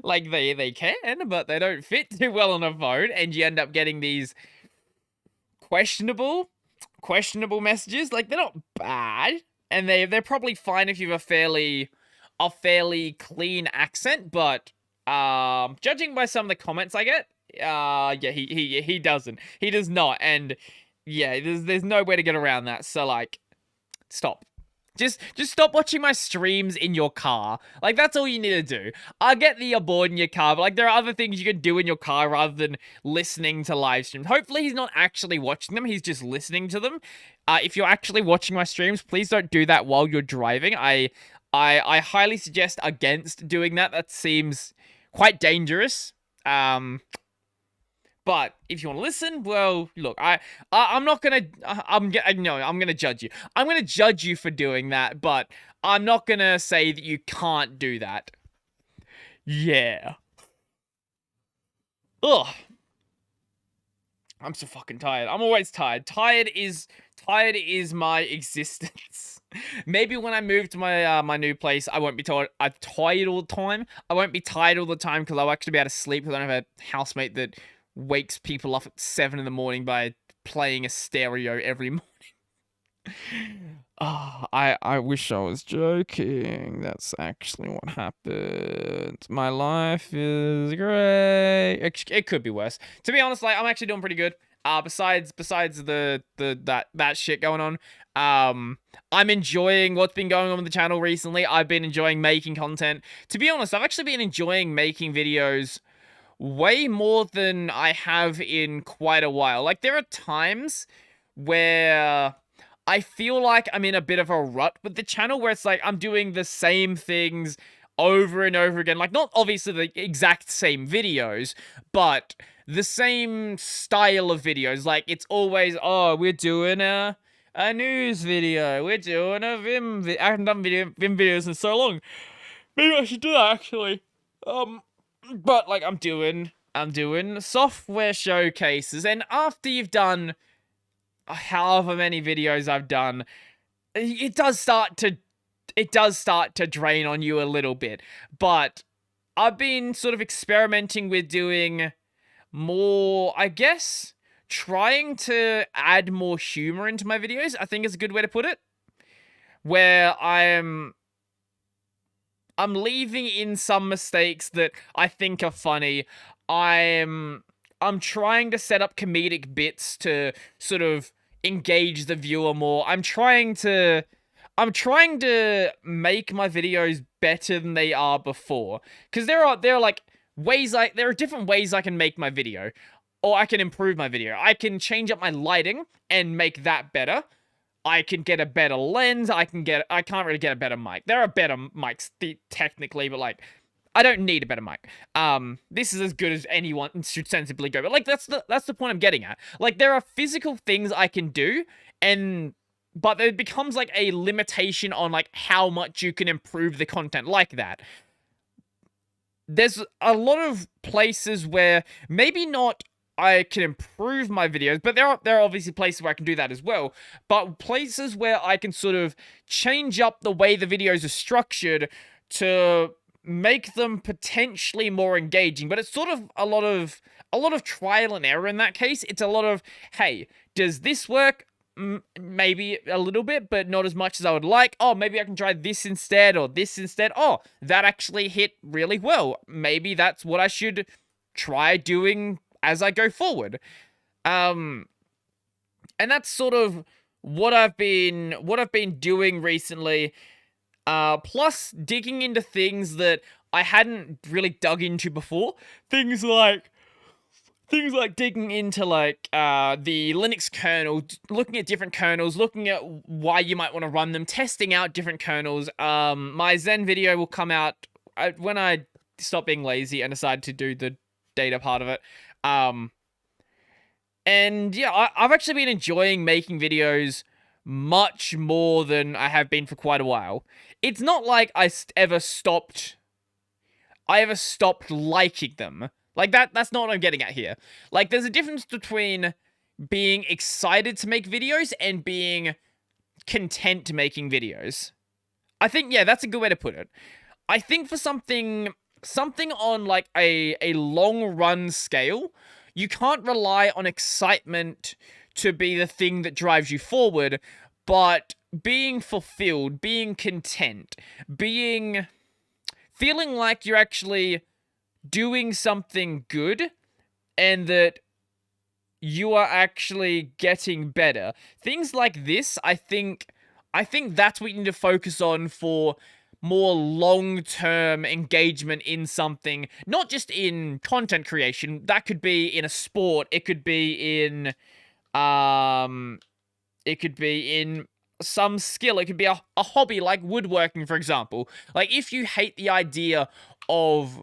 Like, they can, but they don't fit too well on a phone, and you end up getting these questionable messages. Like, they're not bad, and they're probably fine if you have a fairly clean accent, but judging by some of the comments I get, yeah, he doesn't. He does not, and yeah, there's no way to get around that. So, like, stop. Just stop watching my streams in your car. Like, that's all you need to do. I get that you're bored in your car, but, like, there are other things you can do in your car rather than listening to live streams. Hopefully he's not actually watching them, he's just listening to them. If you're actually watching my streams, please don't do that while you're driving. I highly suggest against doing that. That seems quite dangerous. But if you want to listen, well, look, I'm not gonna. I'm gonna judge you. I'm gonna judge you for doing that, but I'm not gonna say that you can't do that. Yeah. Ugh. I'm so fucking tired. I'm always tired. Tired is my existence. Maybe when I move to my my new place, I won't be tired all the time. I won't be tired all the time because I'll actually be able to sleep because I don't have a housemate that wakes people up at 7 in the morning by playing a stereo every morning. I wish I was joking. That's actually what happened. My life is great. It could be worse. To be honest, like, I'm actually doing pretty good. Besides that shit going on, I'm enjoying what's been going on with the channel recently. I've been enjoying making content. To be honest, I've actually been enjoying making videos way more than I have in quite a while. Like, there are times where I feel like I'm in a bit of a rut with the channel where it's like I'm doing the same things over and over again. Like, not obviously the exact same videos, but the same style of videos. Like, it's always, oh, we're doing a news video. We're doing a Vim video. I haven't done Vim videos in so long. Maybe I should do that, actually. But, like, I'm doing software showcases, and after you've done however many videos I've done, it does start to drain on you a little bit. But I've been sort of experimenting with doing more, I guess, trying to add more humor into my videos, I think is a good way to put it. Where I'm leaving in some mistakes that I think are funny. I'm trying to set up comedic bits to sort of engage the viewer more. I'm trying to make my videos better than they are before. Because there are like ways there are different ways I can make my video, or I can improve my video. I can change up my lighting and make that better. I can get a better lens. I can't really get a better mic. There are better mics technically, but, like, I don't need a better mic. This is as good as anyone should sensibly go. But, like, that's the point I'm getting at. Like, there are physical things I can do, but it becomes like a limitation on, like, how much you can improve the content like that. There's a lot of places where maybe not I can improve my videos, but there are obviously places where I can do that as well. But places where I can sort of change up the way the videos are structured to make them potentially more engaging. But it's sort of a lot of trial and error in that case. It's a lot of, hey, does this work? Maybe a little bit, but not as much as I would like. Oh, maybe I can try this instead, or this instead. Oh, that actually hit really well. Maybe that's what I should try doing as I go forward. And that's sort of what I've been doing recently. Plus digging into things that I hadn't really dug into before. Things like digging into the Linux kernel, looking at different kernels, looking at why you might want to run them, testing out different kernels. My Zen video will come out when I stop being lazy and decide to do the data part of it. And yeah, I've actually been enjoying making videos much more than I have been for quite a while. It's not like I ever stopped liking them. Like, that's not what I'm getting at here. Like, there's a difference between being excited to make videos and being content making videos. I think, yeah, that's a good way to put it. I think for something on, like, a long-run scale, you can't rely on excitement to be the thing that drives you forward, but being fulfilled, being content, feeling like you're actually doing something good and that you are actually getting better. Things like this, I think that's what you need to focus on for more long-term engagement in something, not just in content creation. That could be in a sport, it could be in some skill, it could be a hobby like woodworking, for example. Like, if you hate the idea of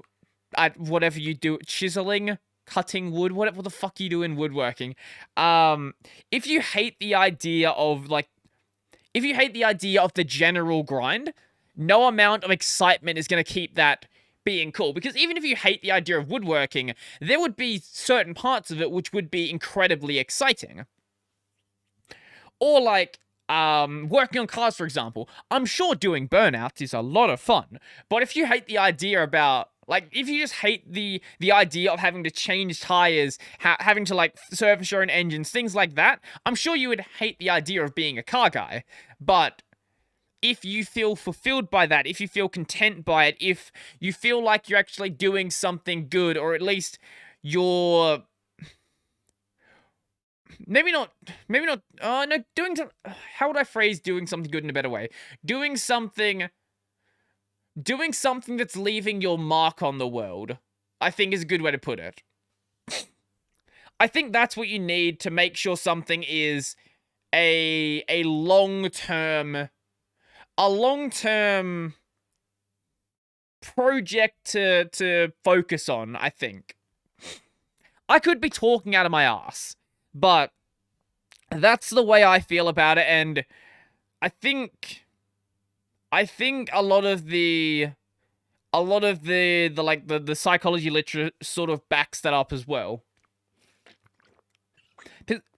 whatever you do, chiseling, cutting wood, whatever the fuck you do in woodworking, if you hate the idea of the general grind, no amount of excitement is going to keep that being cool. Because even if you hate the idea of woodworking, there would be certain parts of it which would be incredibly exciting. Or like, working on cars, for example. I'm sure doing burnouts is a lot of fun, but if you hate the idea about, like, if you just hate the idea of having to change tires, having to, like, service your own engines, things like that, I'm sure you would hate the idea of being a car guy. But if you feel fulfilled by that, if you feel content by it, if you feel like you're actually doing something good, or at least you're how would I phrase doing something good in a better way? Doing something that's leaving your mark on the world, I think, is a good way to put it. I think that's what you need to make sure something is a long-term project to focus on, I think. I could be talking out of my ass, but that's the way I feel about it, and I think a lot of the psychology literature sort of backs that up as well.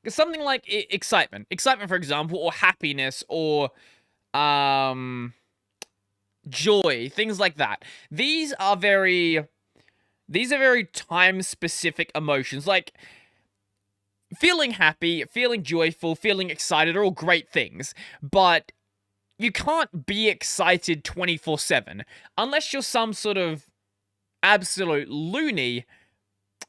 Something like excitement, for example, or happiness, or joy, things like that. These are very time-specific emotions. Like, feeling happy, feeling joyful, feeling excited are all great things, but you can't be excited 24/7. Unless you're some sort of absolute loony,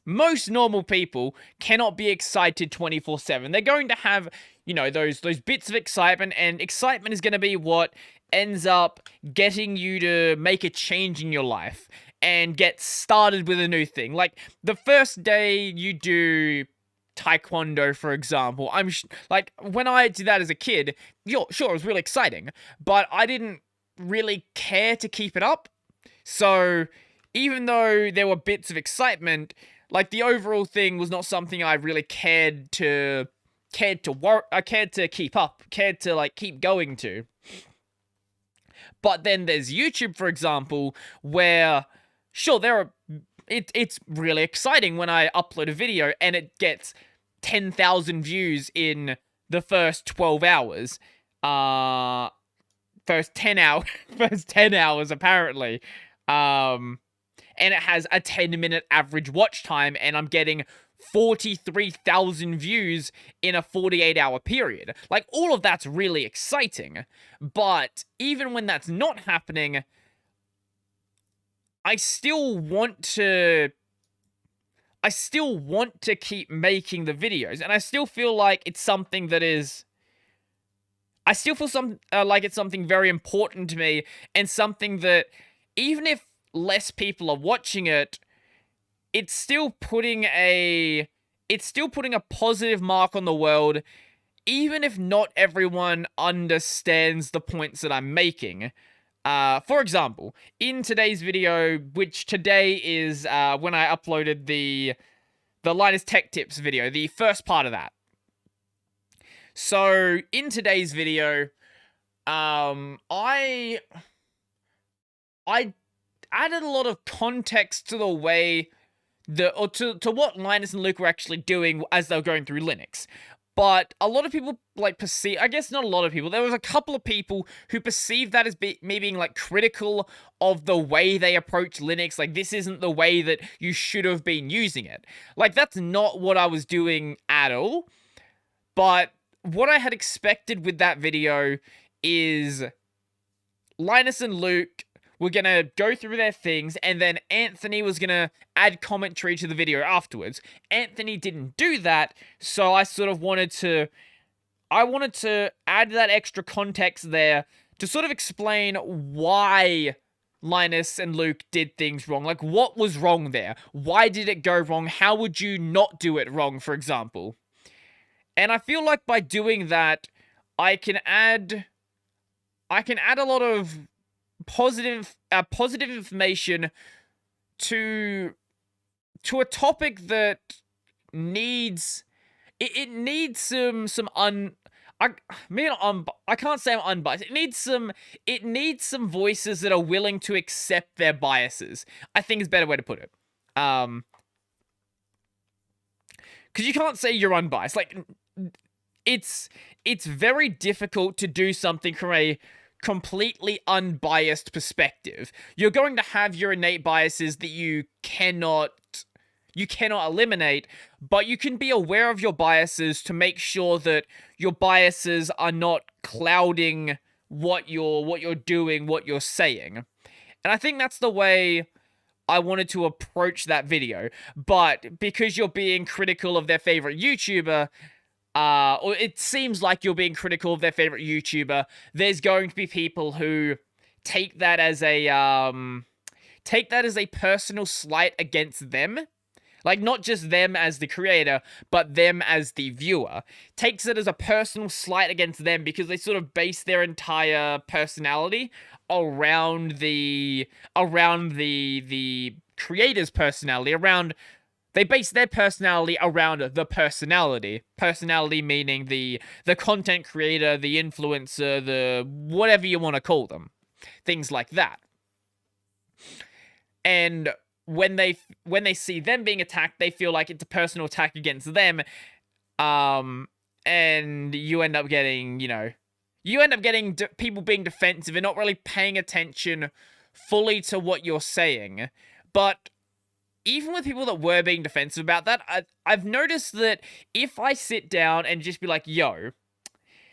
most normal people cannot be excited 24/7. They're going to have, those bits of excitement, and excitement is going to be what ends up getting you to make a change in your life and get started with a new thing. Like, the first day you do taekwondo, for example, like, when I did that as a kid, sure, it was really exciting, but I didn't really care to keep it up. So even though there were bits of excitement, like, the overall thing was not something I really cared to keep up, cared to, like, keep going to. But then there's YouTube, for example, where, sure, it's really exciting when I upload a video and it gets 10,000 views in the first 12 hours. First 10 hours, apparently. And it has a 10-minute average watch time, and I'm getting 43,000 views in a 48-hour period. Like, all of that's really exciting. But even when that's not happening, I still want to keep making the videos, and I still feel like it's something that is I still feel like it's something very important to me, and something that even if less people are watching it, it's still putting a positive mark on the world, even if not everyone understands the points that I'm making. For example, in today's video, which today is when I uploaded the Linus Tech Tips video, the first part of that. So in today's video, I added a lot of context to the way to what Linus and Luke were actually doing as they were going through Linux. But a lot of people, like, perceive... I guess not a lot of people. There was a couple of people who perceived that as me being, like, critical of the way they approach Linux. Like, this isn't the way that you should have been using it. Like, that's not what I was doing at all. But what I had expected with that video is Linus and Luke were going to go through their things, and then Anthony was going to add commentary to the video afterwards. Anthony didn't do that, so I sort of wanted to add that extra context there to sort of explain why Linus and Luke did things wrong. Like, what was wrong there? Why did it go wrong? How would you not do it wrong, for example? And I feel like by doing that, I can add a lot of positive information to a topic that needs some I can't say I'm unbiased. It needs some voices that are willing to accept their biases, I think is a better way to put it. Because you can't say you're unbiased. Like, it's very difficult to do something from a completely unbiased perspective. You're going to have your innate biases that you cannot eliminate, but you can be aware of your biases to make sure that your biases are not clouding what you're doing, what you're saying. And I think that's the way I wanted to approach that video. But because you're being critical of their favorite YouTuber, or it seems like you're being critical of their favorite YouTuber, there's going to be people who take that as a personal slight against them. Like, not just them as the creator, but them as the viewer. Takes it as a personal slight against them because they sort of base their entire personality around the creator's personality, they base their personality around the personality. Personality meaning the content creator, the influencer, the whatever you want to call them. Things like that. And when they see them being attacked, they feel like it's a personal attack against them. And you end up getting, people being defensive and not really paying attention fully to what you're saying. But even with people that were being defensive about that, I've noticed that if I sit down and just be like, yo,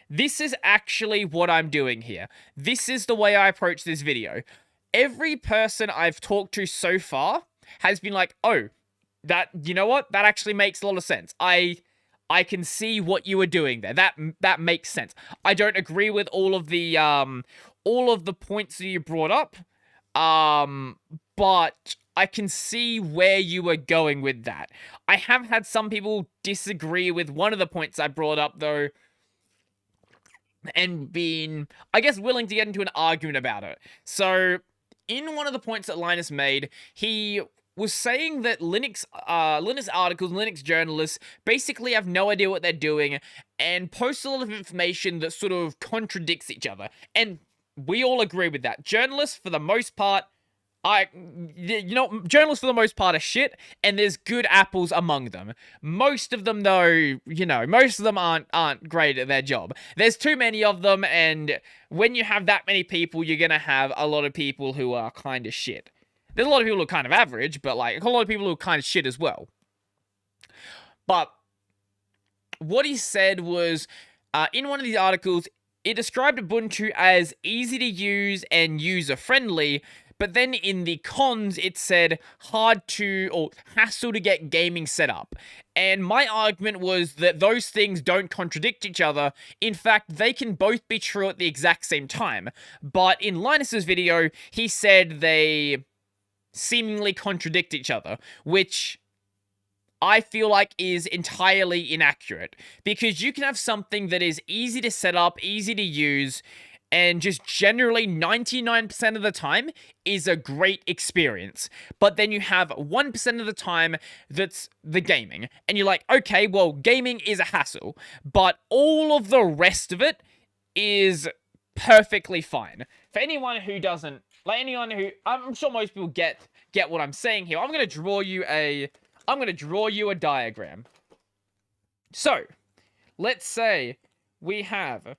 this is actually what I'm doing here. This is the way I approach this video. Every person I've talked to so far has been like, oh, you know what? That actually makes a lot of sense. I can see what you were doing there. That makes sense. I don't agree with all of the points that you brought up. But I can see where you were going with that. I have had some people disagree with one of the points I brought up, though, and been, I guess, willing to get into an argument about it. So, in one of the points that Linus made, he was saying that Linux articles, Linux journalists basically have no idea what they're journalists and post a lot of information that sort of contradicts each other. And we all agree with that. Journalists, for the most part, journalists for the most part are shit, and there's good apples among them. Most of them, though, most of them aren't great at their job. There's too many of them, and when you have that many people, you're gonna have a lot of people who are kind of shit. There's a lot of people who are kind of average, but, like, a lot of people who are kind of shit as well. But what he said was, in one of these articles, it described Ubuntu as easy to use and user-friendly, But then in the cons, it said hard to, or hassle to get gaming set up. And my argument was that those things don't contradict each other. In fact, they can both be true at the exact same time. But in Linus's video, he said they seemingly contradict each other, which I feel like is entirely inaccurate. Because you can have something that is easy to set up, easy to use, and just generally 99% of the time is a great experience. But then you have 1% of the time that's the gaming. And you're like, okay, well, gaming is a hassle. But all of the rest of it is perfectly fine. For anyone who doesn't, like anyone who, I'm sure most people get what I'm saying here. I'm going to draw you a diagram. So, let's say we have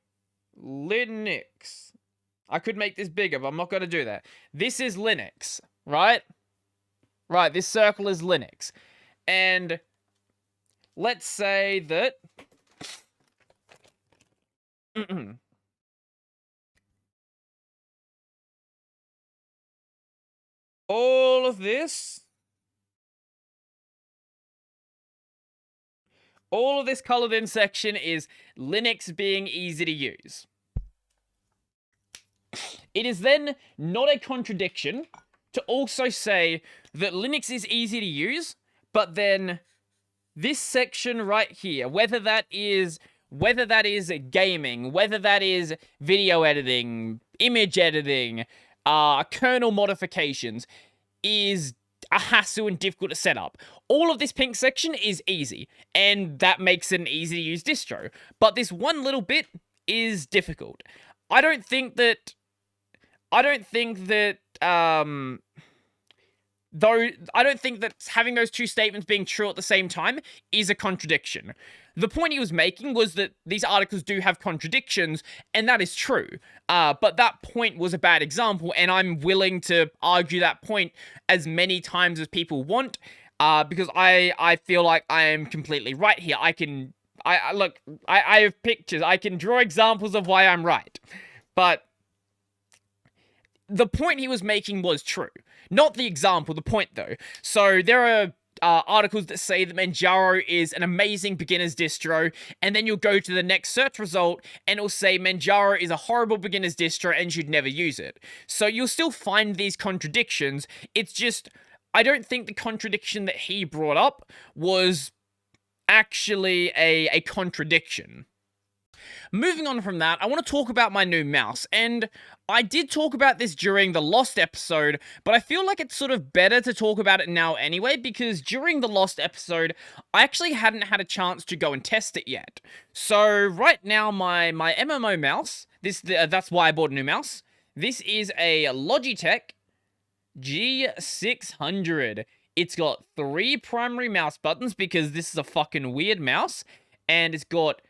Linux. I could make this bigger, but I'm not going to do that. This is Linux, right? Right, this circle is Linux. And let's say that all of this colored in section is Linux being easy to use. It is then not a contradiction to also say that Linux is easy to use, but then this section right here, whether that is gaming, whether that is video editing, image editing, kernel modifications, is a hassle and difficult to set up. All of this pink section is easy, and that makes it an easy to use distro. But this one little bit is difficult. I don't think that having those two statements being true at the same time is a contradiction. The point he was making was that these articles do have contradictions, and that is true. But that point was a bad example, and I'm willing to argue that point as many times as people want, because I feel like I am completely right here. I have pictures. I can draw examples of why I'm right. But the point he was making was true. Not the example, the point though. So there are articles that say that Manjaro is an amazing beginner's distro, and then you'll go to the next search result and it'll say Manjaro is a horrible beginner's distro and you should never use it. So you'll still find these contradictions. It's just, I don't think the contradiction that he brought up was actually a contradiction. Moving on from that, I want to talk about my new mouse, and I did talk about this during the Lost episode, but I feel like it's sort of better to talk about it now anyway, because during the Lost episode, I actually hadn't had a chance to go and test it yet. So right now, my MMO mouse, that's why I bought a new mouse. This is a Logitech G600. It's got 3 primary mouse buttons, because this is a fucking weird mouse, and it's got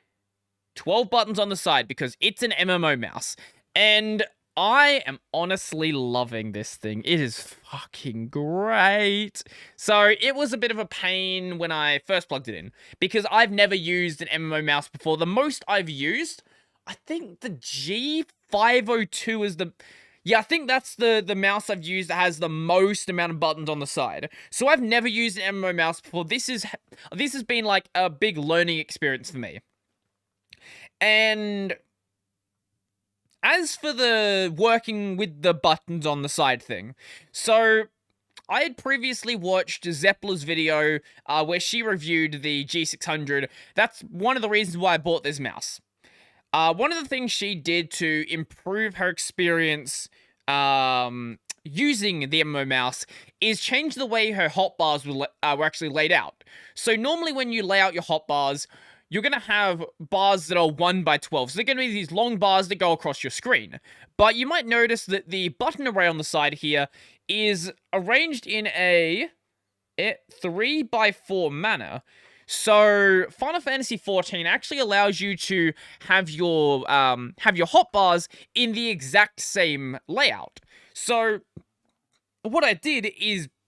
12 buttons on the side because it's an MMO mouse. And I am honestly loving this thing. It is fucking great. So it was a bit of a pain when I first plugged it in, because I've never used an MMO mouse before. The most I've used, I think the G502 is the... Yeah, I think that's the mouse I've used that has the most amount of buttons on the side. So I've never used an MMO mouse before. This has been like a big learning experience for me. And as for the working with the buttons on the side thing, so I had previously watched Zeppela's video where she reviewed the G600. That's one of the reasons why I bought this mouse. One of the things she did to improve her experience using the MMO mouse is change the way her hotbars were actually laid out. So normally when you lay out your hotbars, you're going to have bars that are 1 by 12. So they're going to be these long bars that go across your screen. But you might notice that the button array on the side here is arranged in a 3 by 4 manner. So Final Fantasy XIV actually allows you to have your hotbars in the exact same layout. So what I did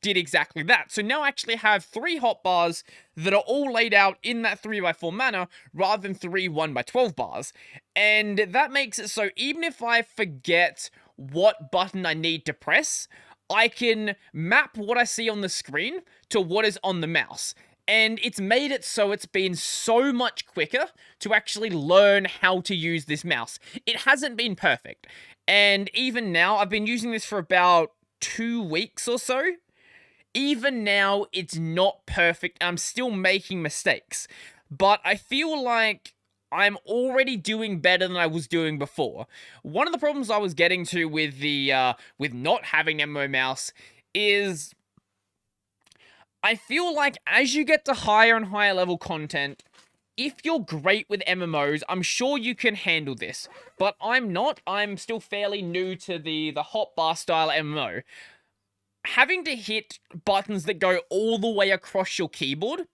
exactly that. So now I actually have 3 hotbars that are all laid out in that 3 by 4 manner rather than 3 1 by 12 bars. And that makes it so even if I forget what button I need to press, I can map what I see on the screen to what is on the mouse. And it's made it so it's been so much quicker to actually learn how to use this mouse. It hasn't been perfect. And even now, I've been using this for about 2 weeks or so. Even now, it's not perfect. I'm still making mistakes. But I feel like I'm already doing better than I was doing before. One of the problems I was getting to with the with not having MMO mouse is I feel like as you get to higher and higher level content, if you're great with MMOs, I'm sure you can handle this. But I'm not. I'm still fairly new to the hotbar style MMO. Having to hit buttons that go all the way across your keyboard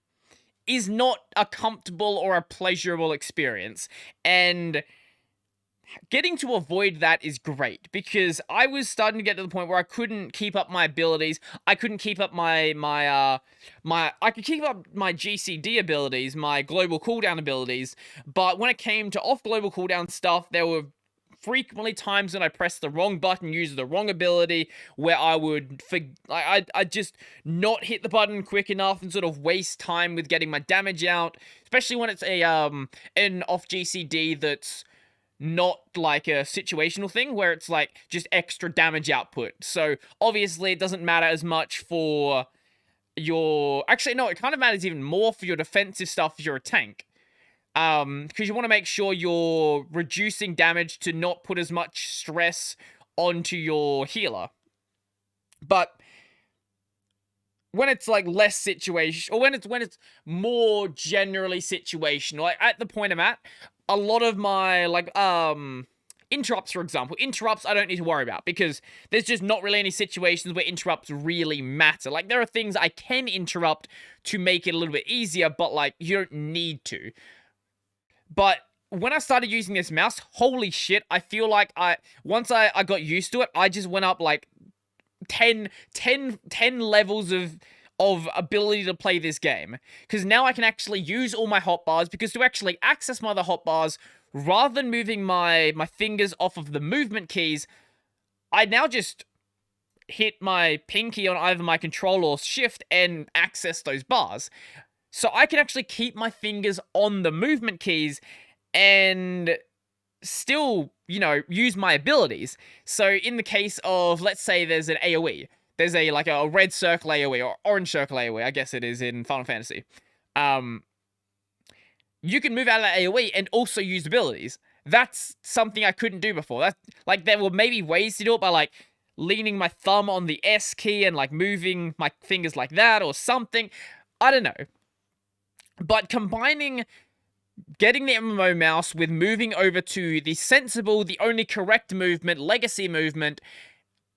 is not a comfortable or a pleasurable experience. And getting to avoid that is great, because I was starting to get to the point where I couldn't keep up my abilities. I couldn't keep up I could keep up my GCD abilities, my global cooldown abilities, but when it came to off global cooldown stuff, there were frequently times when I pressed the wrong button, used the wrong ability, where I would I just not hit the button quick enough and sort of waste time with getting my damage out, especially when it's an off GCD that's not like a situational thing where it's like just extra damage output. So obviously it doesn't matter as much for your, actually no, it kind of matters even more for your defensive stuff if you're a tank. Because you want to make sure you're reducing damage to not put as much stress onto your healer. But when it's like less situation, or when it's more generally situational, like at the point I'm at, a lot of my like interrupts, for example, I don't need to worry about, because there's just not really any situations where interrupts really matter. Like, there are things I can interrupt to make it a little bit easier, but like you don't need to. But when I started using this mouse, holy shit, I feel like once I got used to it, I just went up like 10 levels of ability to play this game. Because now I can actually use all my hotbars, because to actually access my other hotbars, rather than moving my fingers off of the movement keys, I now just hit my pinky on either my control or shift and access those bars. So I can actually keep my fingers on the movement keys and still, you know, use my abilities. So in the case of, let's say there's an AoE, there's a red circle AoE or orange circle AoE, I guess it is in Final Fantasy. You can move out of that AoE and also use abilities. That's something I couldn't do before. That, like, there were maybe ways to do it by like leaning my thumb on the S key and like moving my fingers like that or something. I don't know. But combining getting the MMO mouse with moving over to the sensible, the only correct movement, legacy movement,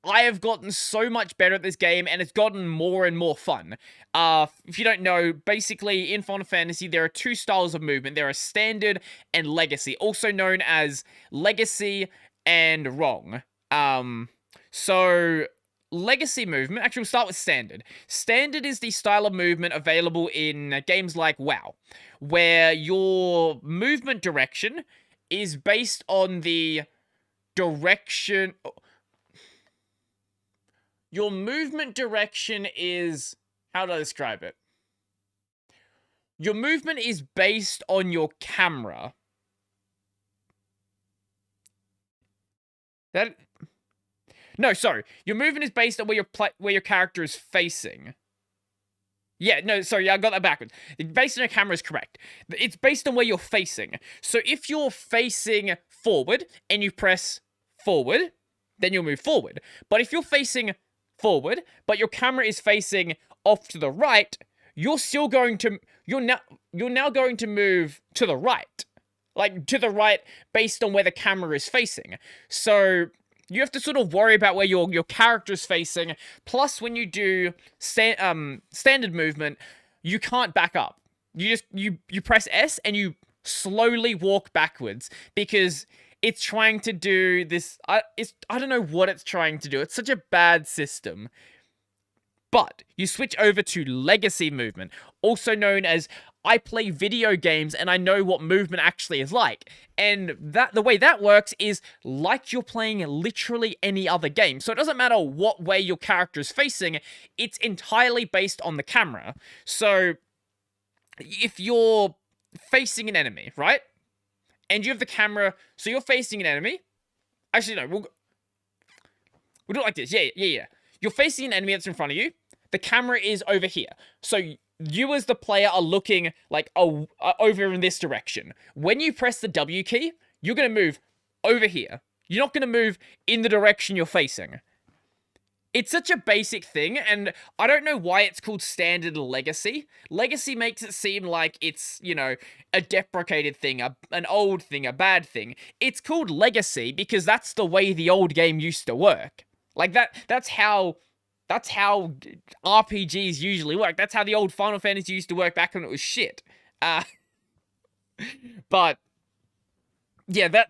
I have gotten so much better at this game, and it's gotten more and more fun. If you don't know, basically in Final Fantasy, there are 2 styles of movement. There are standard and legacy, also known as legacy and wrong. So legacy movement, actually we'll start with standard. Standard is the style of movement available in games like WoW, where your movement direction is based on the direction... Your movement direction is... How do I describe it? Your movement is based on your camera. No, sorry. Your movement is based on where your character is facing. Yeah, no, sorry, I got that backwards. Based on your camera is correct. It's based on where you're facing. So if you're facing forward and you press forward, then you'll move forward. But if you're facing forward, but your camera is facing off to the right, you're now going to move to the right. Like, to the right based on where the camera is facing. So you have to sort of worry about where your character is facing. Plus, when you do standard movement, you can't back up. You press S and you slowly walk backwards, because it's trying to do this. I don't know what it's trying to do. It's such a bad system. But you switch over to legacy movement, also known as I play video games and I know what movement actually is like. And the way that works is like you're playing literally any other game. So it doesn't matter what way your character is facing, it's entirely based on the camera. So if you're facing an enemy, right? And you have the camera, so you're facing an enemy. Actually, no, we'll do it like this. Yeah. You're facing an enemy that's in front of you. The camera is over here. So you as the player are looking like over in this direction. When you press the W key, you're going to move over here. You're not going to move in the direction you're facing. It's such a basic thing, and I don't know why it's called Standard Legacy. Legacy makes it seem like it's, you know, a deprecated thing, an old thing, a bad thing. It's called Legacy because that's the way the old game used to work. Like, that's how RPGs usually work. That's how the old Final Fantasy used to work back when it was shit. But, yeah,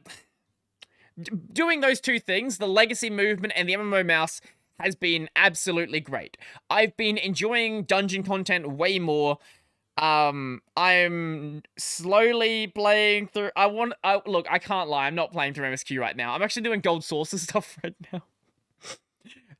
doing those two things, the Legacy movement and the MMO mouse, has been absolutely great. I've been enjoying dungeon content way more. I'm slowly playing through... Look, I can't lie, I'm not playing through MSQ right now. I'm actually doing gold sources stuff right now.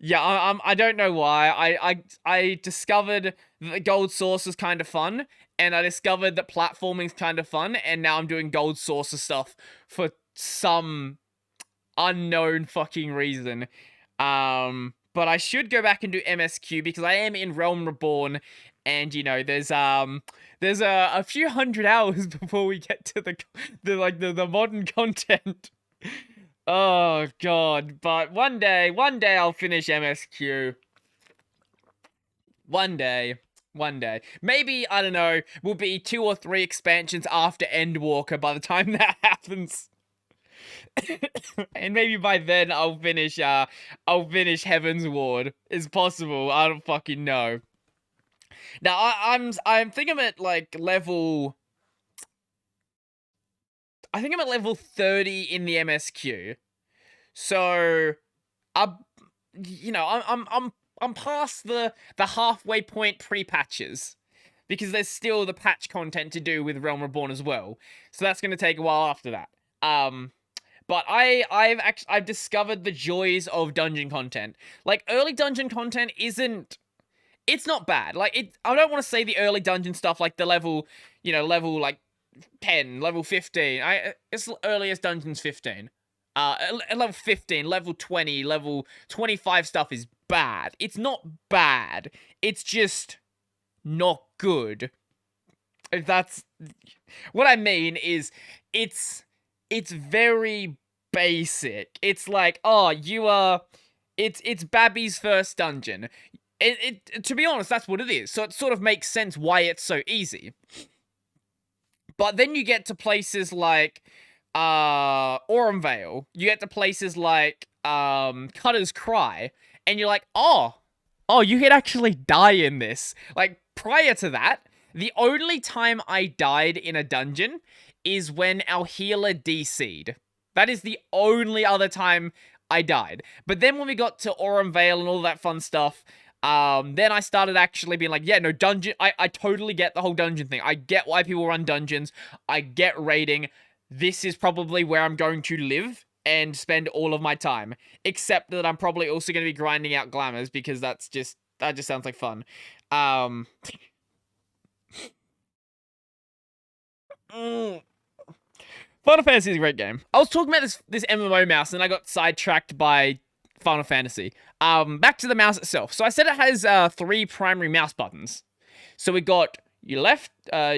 Yeah, I don't know why. I discovered that gold source is kind of fun, and I discovered that platforming is kind of fun, and now I'm doing gold sources stuff for some unknown fucking reason. But I should go back and do MSQ because I am in Realm Reborn, and you know, there's a few hundred hours before we get to the modern content. Oh god, but one day I'll finish MSQ. One day. Maybe, I don't know, will be 2 or 3 expansions after Endwalker by the time that happens. And maybe by then I'll finish Heaven's Ward. It's possible. I don't fucking know. Now I'm thinking I'm at like level... I think I'm at level 30 in the MSQ. So, you know, I'm past the halfway point pre-patches, because there's still the patch content to do with Realm Reborn as well. So that's going to take a while after that. But I've discovered the joys of dungeon content. Like, early dungeon content it's not bad. Like, I don't want to say the early dungeon stuff, like the level like 10, level 15. It's earliest dungeon's 15. Level 15, level 20, level 25 stuff is bad. It's not bad. It's just not good. If that's what I mean is it's very basic. It's like, oh, it's Babby's first dungeon. To be honest, that's what it is. So it sort of makes sense why it's so easy. But then you get to places like Aurum Vale. You get to places like Cutter's Cry, and you're like, oh, you could actually die in this. Like, prior to that, the only time I died in a dungeon is when our healer DC'd. That is the only other time I died. But then when we got to Aurum Vale and all that fun stuff, then I started actually being like, yeah, no, dungeon, I totally get the whole dungeon thing. I get why people run dungeons. I get raiding. This is probably where I'm going to live and spend all of my time. Except that I'm probably also going to be grinding out glamours, because that just sounds like fun. Final Fantasy is a great game. I was talking about this MMO mouse, and I got sidetracked by Final Fantasy. Back to the mouse itself. So I said it has 3 primary mouse buttons. So we got your left, that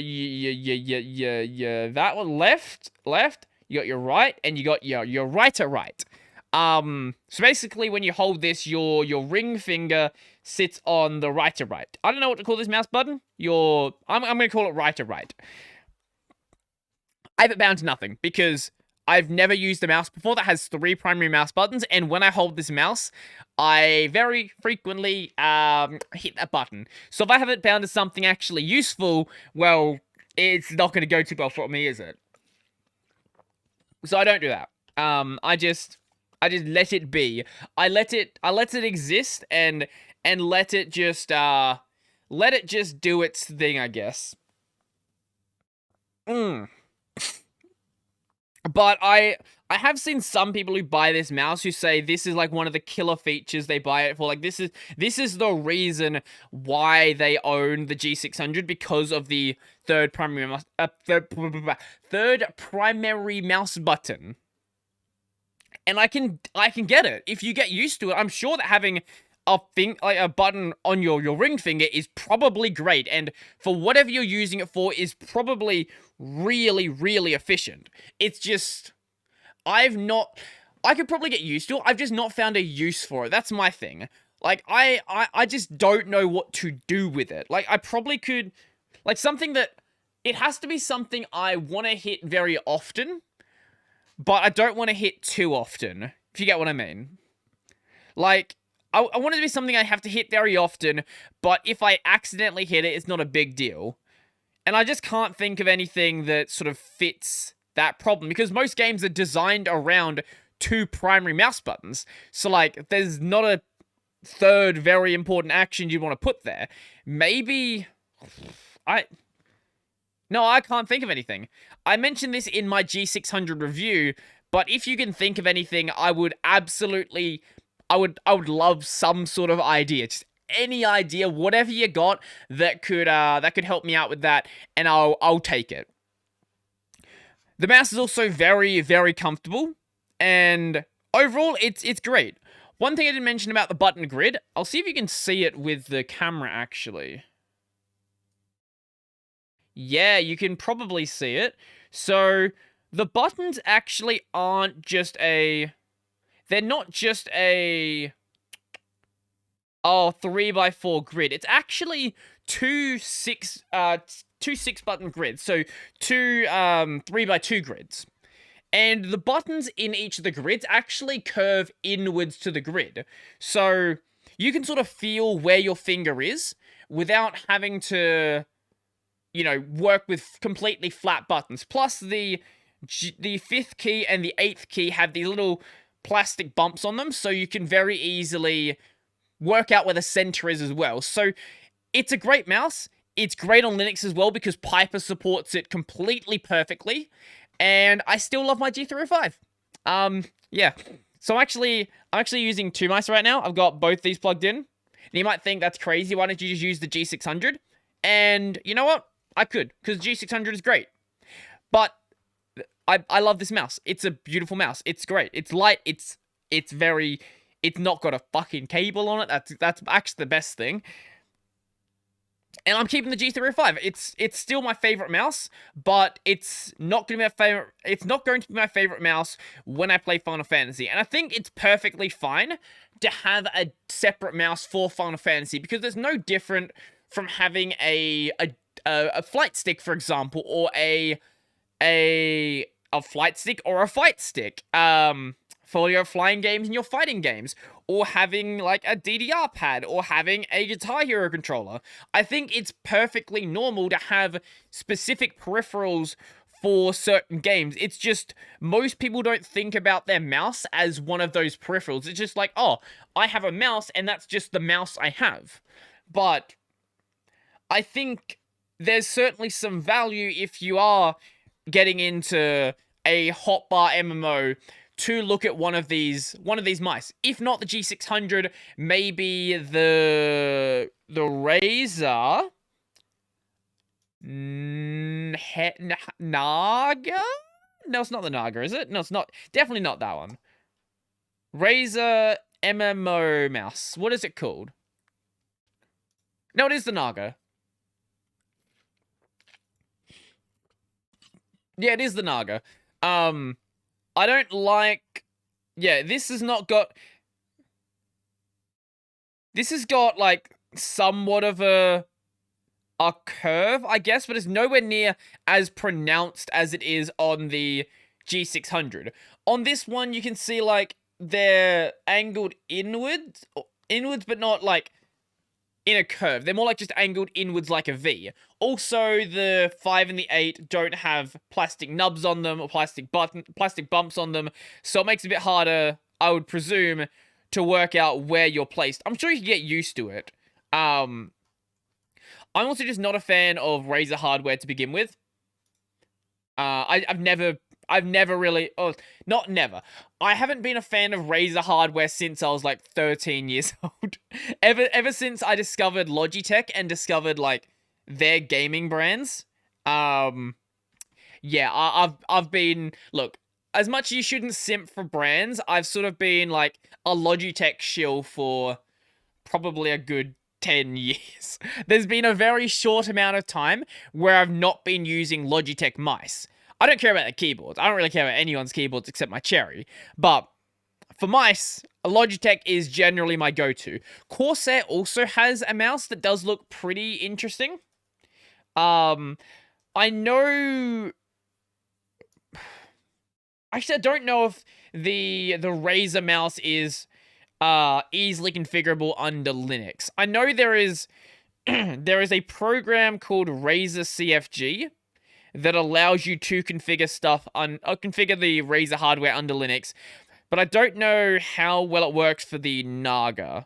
one, left. You got your right, and you got your right to right. So basically, when you hold this, your ring finger sits on the right to right. I don't know what to call this mouse button. I'm gonna call it right to right. I have it bound to nothing because I've never used a mouse before that has 3 primary mouse buttons, and when I hold this mouse, I very frequently hit that button. So if I have it bound to something actually useful, well, it's not going to go too well for me, is it? So I don't do that. I just let it be. I let it exist and let it just do its thing, I guess. Mm. But I have seen some people who buy this mouse who say this is like one of the killer features they buy it for. Like this is the reason why they own the G600, because of the third primary mouse button. And I can get it if you get used to it. I'm sure that having a button on your ring finger is probably great, and for whatever you're using it for is probably really, really efficient. It's just I could probably get used to it. I've just not found a use for it. That's my thing. Like I just don't know what to do with it. Like I probably could, like, something that it has to be something I want to hit very often, but I don't want to hit too often, if you get what I mean. Like, I want it to be something I have to hit very often, but if I accidentally hit it, it's not a big deal. And I just can't think of anything that sort of fits that problem, because most games are designed around 2 primary mouse buttons. So, like, there's not a third very important action you'd want to put there. Maybe... No, I can't think of anything. I mentioned this in my G600 review, but if you can think of anything, I would absolutely... I would love some sort of idea. Just any idea, whatever you got that could help me out with that, and I'll take it. The mouse is also very, very comfortable, and overall, it's great. One thing I didn't mention about the button grid, I'll see if you can see it with the camera, actually. Yeah, you can probably see it. So, the buttons actually aren't just a... They're not just a... 3x4 grid. It's actually two 6-button grids. So, 2 3x2 grids. And the buttons in each of the grids actually curve inwards to the grid. So, you can sort of feel where your finger is without having to... work with completely flat buttons. Plus, the 5th key and the 8th key have these little plastic bumps on them, so you can very easily work out where the center is as well. So, it's a great mouse. It's great on Linux as well, because Piper supports it completely perfectly, and I still love my G305. Yeah. So, I'm actually using 2 mice right now. I've got both these plugged in. And you might think that's crazy. Why don't you just use the G600? And you know what? I could, because G600 is great. But I love this mouse. It's a beautiful mouse. It's great. It's light. It's not got a fucking cable on it. That's actually the best thing. And I'm keeping the G305. It's still my favorite mouse, but it's not going to be my favorite. It's not going to be my favorite mouse when I play Final Fantasy. And I think it's perfectly fine to have a separate mouse for Final Fantasy, because there's no different from having a flight stick, for example, or a flight stick or a fight stick, for your flying games and your fighting games, or having like a DDR pad, or having a Guitar Hero controller. I think it's perfectly normal to have specific peripherals for certain games. It's just most people don't think about their mouse as one of those peripherals. It's just like, oh, I have a mouse and that's just the mouse I have. But I think there's certainly some value if you are getting into a hotbar MMO to look at one of these mice. If not the G600, maybe the Razer Naga? No, it's not the Naga, is it? No, it's not. Definitely not that one. Razer MMO mouse. What is it called? No, it is the Naga. Yeah, it is the Naga. I don't like... Yeah, this has got, like, somewhat of a curve, I guess, but it's nowhere near as pronounced as it is on the G600. On this one, you can see, like, they're angled inwards, but not, like, in a curve. They're more like just angled inwards like a V. Also, the 5 and the 8 don't have plastic nubs on them or plastic bumps on them, so it makes it a bit harder, I would presume, to work out where you're placed. I'm sure you can get used to it. I'm also just not a fan of Razer hardware to begin with. I've never really, oh, not never. I haven't been a fan of Razer hardware since I was like 13 years old. Ever since I discovered Logitech and discovered like their gaming brands. Yeah, I've been, look, as much as you shouldn't simp for brands, I've sort of been like a Logitech shill for probably a good 10 years. There's been a very short amount of time where I've not been using Logitech mice. I don't care about the keyboards. I don't really care about anyone's keyboards except my Cherry. But for mice, Logitech is generally my go-to. Corsair also has a mouse that does look pretty interesting. I know... Actually, I don't know if the Razer mouse is easily configurable under Linux. I know there is there is a program called Razer CFG that allows you to configure stuff configure the Razer hardware under Linux, but I don't know how well it works for the Naga.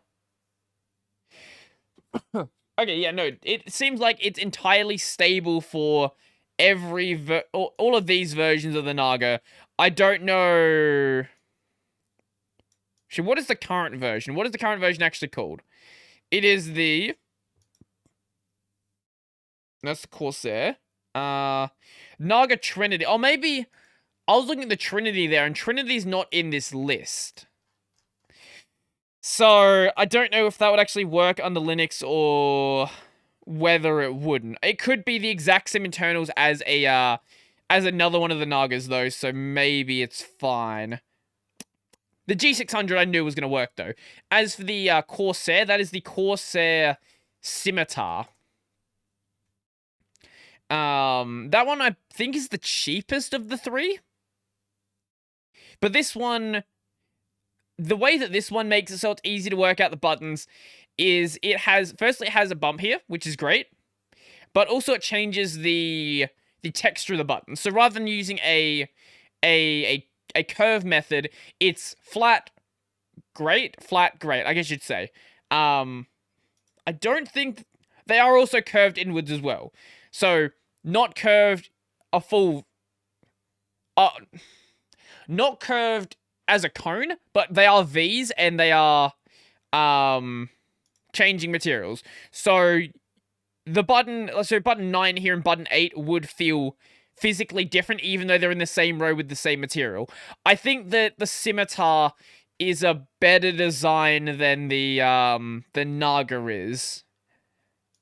Okay, yeah, no, it seems like it's entirely stable for all of these versions of the Naga. I don't know. So what is the current version? What is the current version actually called? It is the... That's the Corsair. Naga Trinity. Oh, maybe... I was looking at the Trinity there, and Trinity's not in this list. So, I don't know if that would actually work under Linux or whether it wouldn't. It could be the exact same internals as another one of the Nagas, though, so maybe it's fine. The G600 I knew was going to work, though. As for the Corsair, that is the Corsair Scimitar. That one I think is the cheapest of the three. But this one, the way that this one makes it so it's easy to work out the buttons is firstly it has a bump here, which is great. But also it changes the texture of the button. So rather than using a curve method, it's flat, great, I guess you'd say. I don't think... They are also curved inwards as well. So, not curved a full... not curved as a cone, but they are Vs, and they are changing materials. So, button 9 here and button 8 would feel physically different, even though they're in the same row with the same material. I think that the Scimitar is a better design than the Naga is.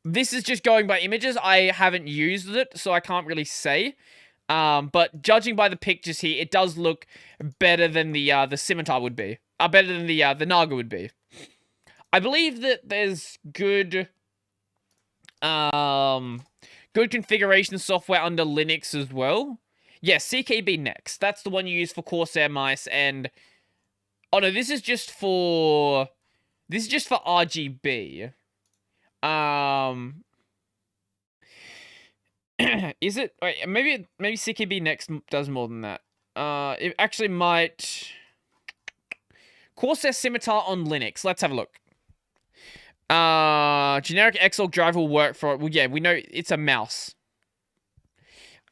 This is just going by images. I haven't used it, so I can't really say. But judging by the pictures here, it does look better than the Scimitar would be. Better than the Naga would be. I believe that there's good configuration software under Linux as well. Yeah, CKB Next. That's the one you use for Corsair mice, and... Oh no, this is just for RGB. Is it? Wait, maybe CKB Next does more than that. It actually might... Corsair Scimitar on Linux. Let's have a look. Generic Xorg driver will work for it. Well, yeah, we know it's a mouse.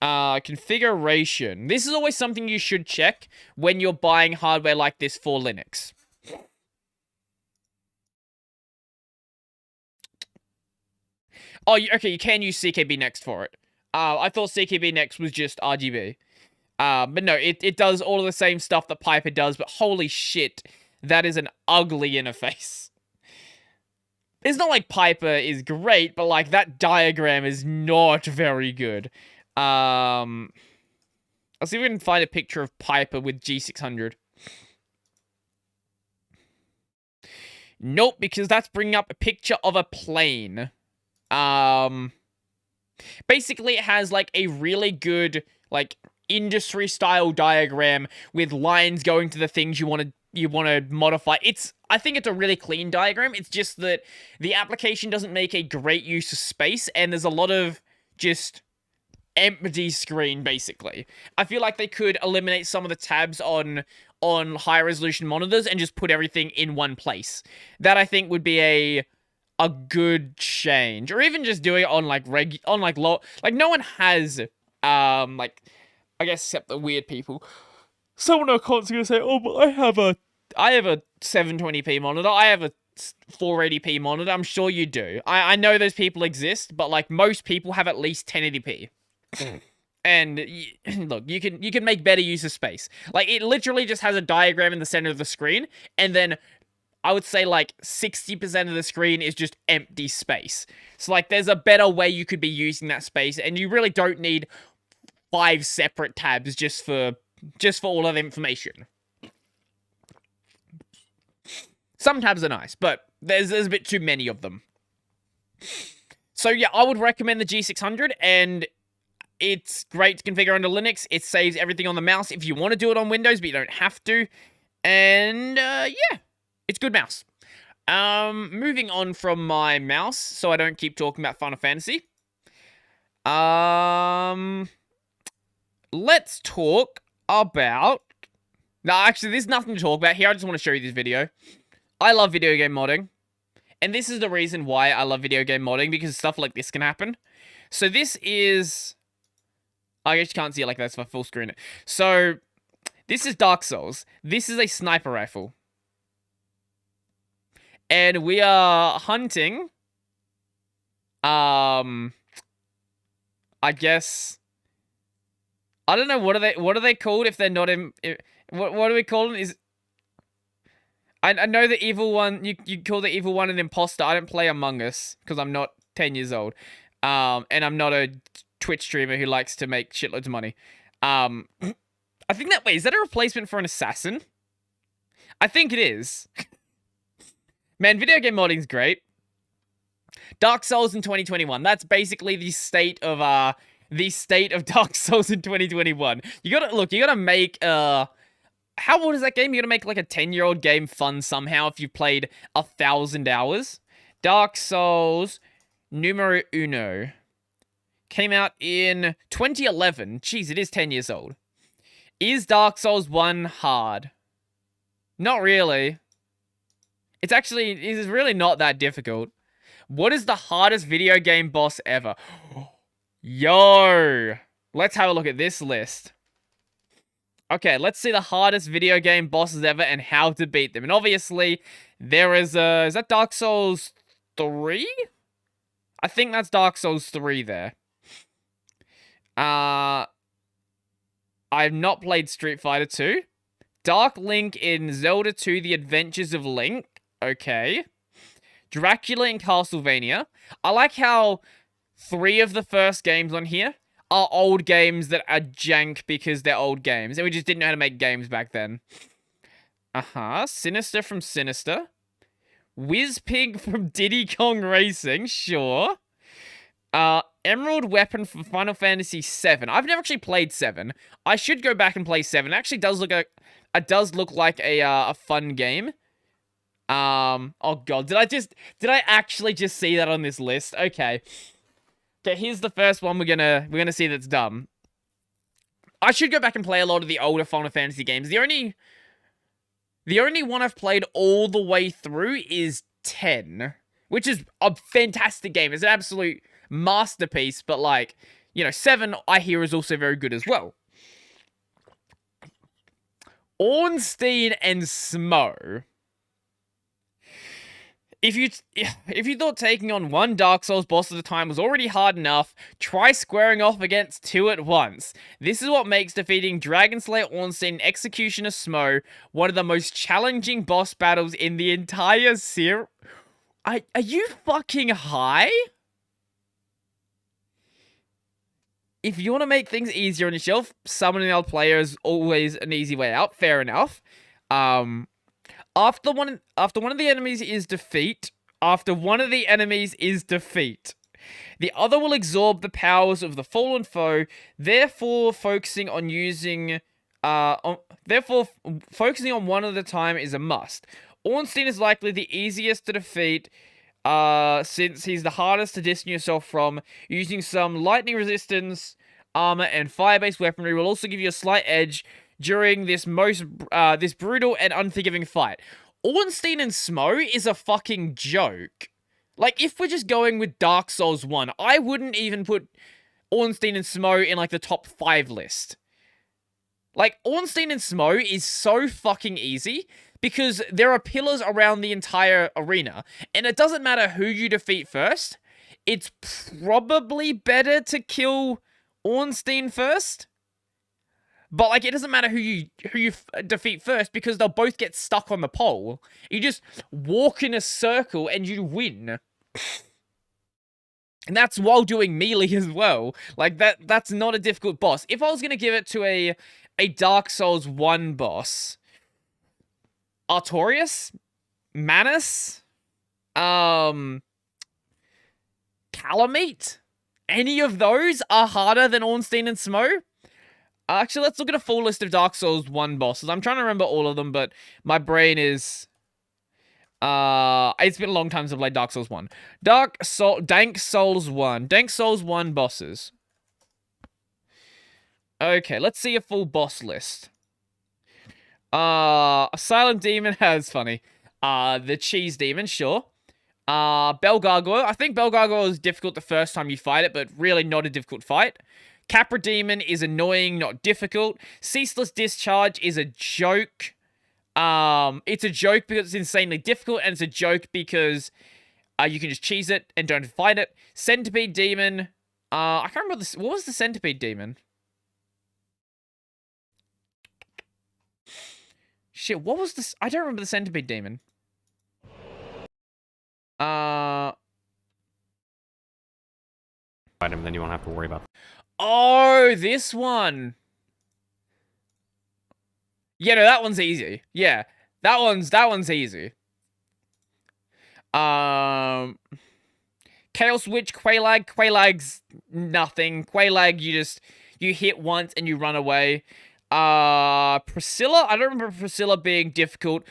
Configuration. This is always something you should check when you're buying hardware like this for Linux. Oh, okay, you can use CKB Next for it. I thought CKB Next was just RGB. But no, it does all of the same stuff that Piper does, but holy shit, that is an ugly interface. It's not like Piper is great, but like that diagram is not very good. I'll see if we can find a picture of Piper with G600. Nope, because that's bringing up a picture of a plane. Basically, it has like a really good like industry style diagram with lines going to the things you want to modify. I think it's a really clean diagram. It's just that the application doesn't make a great use of space, and there's a lot of just empty screen, basically. I feel like they could eliminate some of the tabs on high resolution monitors and just put everything in one place. That I think would be a good change, or even just doing it on like low, like no one has like I guess except the weird people. Someone on comment's gonna say, "Oh, but I have a 720p monitor. I have a 480p monitor." I'm sure you do. I know those people exist, but like most people have at least 1080p. And look, you can make better use of space. Like it literally just has a diagram in the center of the screen, and then I would say like 60% of the screen is just empty space. So like there's a better way you could be using that space, and you really don't need 5 separate tabs just for all of the information. Some tabs are nice, but there's a bit too many of them. So yeah, I would recommend the G600, and it's great to configure under Linux. It saves everything on the mouse if you want to do it on Windows, but you don't have to. And yeah, it's good mouse. Moving on from my mouse, so I don't keep talking about Final Fantasy. Let's talk about... No, actually, there's nothing to talk about here. I just want to show you this video. I love video game modding. And this is the reason why I love video game modding, because stuff like this can happen. So this is... I guess you can't see it like that, so if I full screen it. So, this is Dark Souls. This is a sniper rifle. And we are hunting... I guess... I don't know, what are they called if they're not in... What do we call them? I know the evil one, you call the evil one an imposter. I don't play Among Us, because I'm not 10 years old. And I'm not a Twitch streamer who likes to make shitloads of money. I think that, wait, is that a replacement for an assassin? I think it is. Man, video game modding is great. Dark Souls in 2021. That's basically the state of Dark Souls in 2021. You gotta make, how old is that game? You gotta make like a 10-year-old game fun somehow if you've played 1,000 hours. Dark Souls numero uno. Came out in 2011. Jeez, it is 10 years old. Is Dark Souls 1 hard? Not really. It's really not that difficult. What is the hardest video game boss ever? Yo! Let's have a look at this list. Okay, let's see the hardest video game bosses ever and how to beat them. And obviously, there is that Dark Souls 3? I think that's Dark Souls 3 there. I've not played Street Fighter 2. Dark Link in Zelda 2, The Adventures of Link. Okay. Dracula in Castlevania. I like how 3 of the first games on here are old games that are jank because they're old games. And we just didn't know how to make games back then. Sinister from Sinister. Whizpig from Diddy Kong Racing. Sure. Emerald Weapon from Final Fantasy VII. I've never actually played 7. I should go back and play 7. It actually does look like a fun game. Oh god, did I actually just see that on this list? Okay. Okay, here's the first one we're gonna see that's dumb. I should go back and play a lot of the older Final Fantasy games. The only one I've played all the way through is 10, which is a fantastic game. It's an absolute masterpiece, but like, you know, 7 I hear is also very good as well. Ornstein and Smo. If you thought taking on one Dark Souls boss at a time was already hard enough, try squaring off against 2 at once. This is what makes defeating Dragon Slayer Ornstein and Executioner Smo one of the most challenging boss battles in the entire series. Are you fucking high? If you want to make things easier on yourself, summoning other players is always an easy way out. Fair enough. After one of the enemies is defeat, the other will absorb the powers of the fallen foe, therefore focusing on one at a time is a must. Ornstein is likely the easiest to defeat, since he's the hardest to distance yourself from. Using some lightning resistance, armor, and fire-based weaponry will also give you a slight edge during this brutal and unforgiving fight. Ornstein and Smo is a fucking joke. Like, if we're just going with Dark Souls 1, I wouldn't even put Ornstein and Smo in, like, the top 5 list. Like, Ornstein and Smo is so fucking easy because there are pillars around the entire arena. And it doesn't matter who you defeat first. It's probably better to kill Ornstein first. But, like, it doesn't matter who you defeat first because they'll both get stuck on the pole. You just walk in a circle and you win. And that's while doing melee as well. Like, that's not a difficult boss. If I was going to give it to a Dark Souls 1 boss, Artorias, Manus, Calamite, any of those are harder than Ornstein and Smo. Actually, let's look at a full list of Dark Souls 1 bosses. I'm trying to remember all of them, but my brain is... it's been a long time since I've played Dark Souls 1. Dank Souls 1. Dank Souls 1 bosses. Okay, let's see a full boss list. Asylum Demon has funny. The Cheese Demon, sure. Bell Gargoyle. I think Bell Gargoyle is difficult the first time you fight it, but really not a difficult fight. Capra Demon is annoying, not difficult. Ceaseless Discharge is a joke. It's a joke because it's insanely difficult, and it's a joke because you can just cheese it and don't fight it. Centipede Demon. I can't remember this. What was the Centipede Demon? Shit, what was this? I don't remember the Centipede Demon. Fight him, then you won't have to worry about. Oh, this one. Yeah, no, that one's easy. Yeah, that one's easy. Chaos Witch, Quelaag. Quelaag's nothing. Quelaag, you hit once and you run away. Priscilla, I don't remember Priscilla being difficult.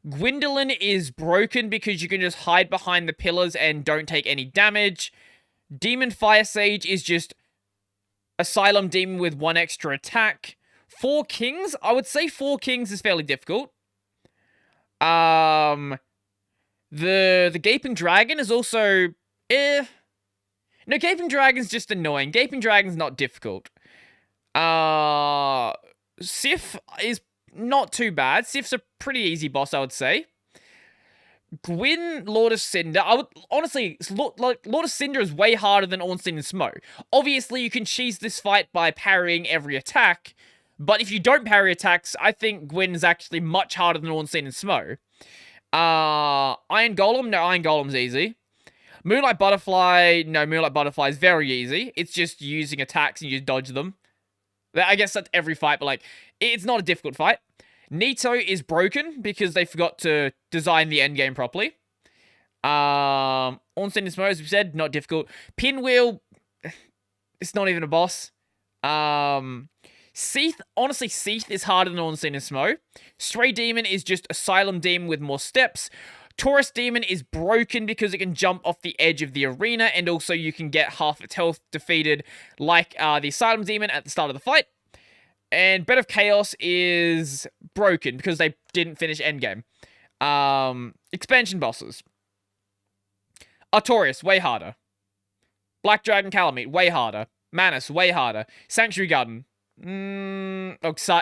Gwendolyn is broken because you can just hide behind the pillars and don't take any damage. Demon Fire Sage is just Asylum Demon with 1 extra attack. Four Kings, I would say Four Kings is fairly difficult. The Gaping Dragon is also No, Gaping Dragon's just annoying. Gaping Dragon's not difficult. Sif is not too bad. Sif's a pretty easy boss, I would say. Gwyn, Lord of Cinder. Honestly, Lord of Cinder is way harder than Ornstein and Smo. Obviously, you can cheese this fight by parrying every attack, but if you don't parry attacks, I think Gwyn is actually much harder than Ornstein and Smo. Iron Golem? No, Iron Golem's easy. Moonlight Butterfly? No, Moonlight Butterfly is very easy. It's just using attacks and you just dodge them. I guess that's every fight, but, like, it's not a difficult fight. Nito is broken because they forgot to design the endgame properly. Ornstein and Smo, as we said, not difficult. Pinwheel, it's not even a boss. Seath, honestly, Seath is harder than Ornstein and Smo. Stray Demon is just Asylum Demon with more steps. Taurus Demon is broken because it can jump off the edge of the arena, and also you can get half its health defeated like the Asylum Demon at the start of the fight. And Bed of Chaos is broken because they didn't finish endgame. Expansion bosses. Artorias, way harder. Black Dragon Calamite, way harder. Manus, way harder. Sanctuary Garden.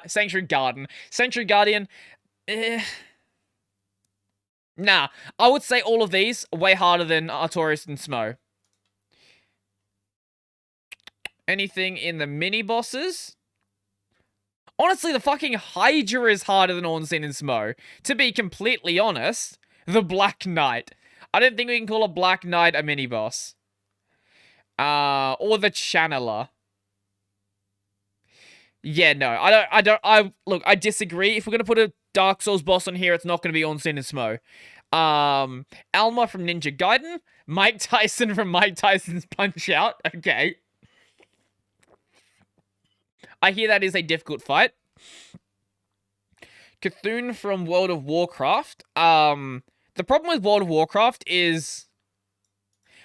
Sanctuary Garden. Sanctuary Guardian. Nah, I would say all of these are way harder than Artorias and Smo. Anything in the mini-bosses? Honestly, the fucking Hydra is harder than Ornstein and Smo. To be completely honest, the Black Knight. I don't think we can call a Black Knight a mini-boss. Or the Channeler. Yeah, no, look, I disagree. If we're gonna put a Dark Souls boss on here, it's not gonna be Ornstein and Smo. Alma from Ninja Gaiden. Mike Tyson from Mike Tyson's Punch-Out. Okay. I hear that is a difficult fight. Cthulhu from World of Warcraft. The problem with World of Warcraft is...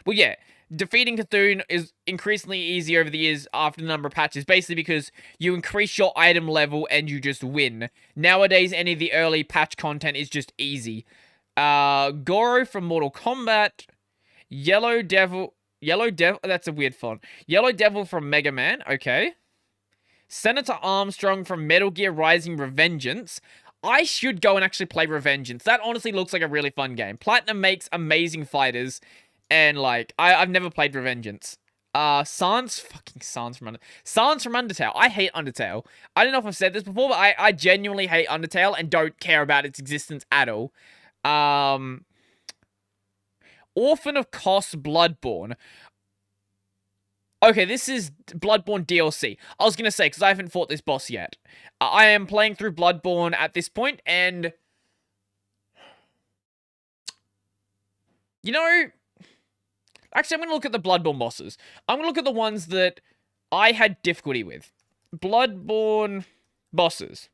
Well, yeah. Defeating Cthulhu is increasingly easier over the years after the number of patches, basically because you increase your item level and you just win. Nowadays, any of the early patch content is just easy. Goro from Mortal Kombat. Yellow Devil, that's a weird font. Yellow Devil from Mega Man, okay. Senator Armstrong from Metal Gear Rising Revengeance. I should go and actually play Revengeance. That honestly looks like a really fun game. Platinum makes amazing fighters, and like I've never played Revengeance. Sans from Undertale. I hate Undertale. I don't know if I've said this before, but I genuinely hate Undertale and don't care about its existence at all. Orphan of Kos Bloodborne. Okay, this is Bloodborne DLC. I was gonna say, because I haven't fought this boss yet. I am playing through Bloodborne at this point, and... You know... Actually, I'm gonna look at the Bloodborne bosses. I'm gonna look at the ones that I had difficulty with. Bloodborne bosses.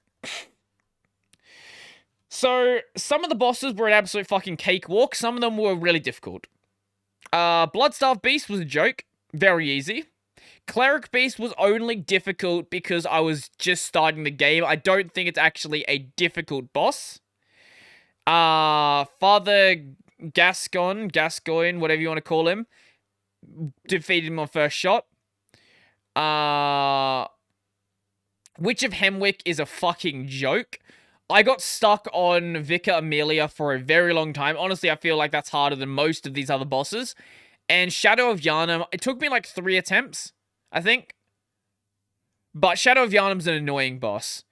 So, some of the bosses were an absolute fucking cakewalk. Some of them were really difficult. Bloodstarved Beast was a joke. Very easy. Cleric Beast was only difficult because I was just starting the game. I don't think it's actually a difficult boss. Father Gascoigne, whatever you want to call him, defeated him on first shot. Witch of Hemwick is a fucking joke. I got stuck on Vicar Amelia for a very long time. Honestly, I feel like that's harder than most of these other bosses. And Shadow of Yharnam, it took me like 3 attempts, I think. But Shadow of Yharnam's an annoying boss.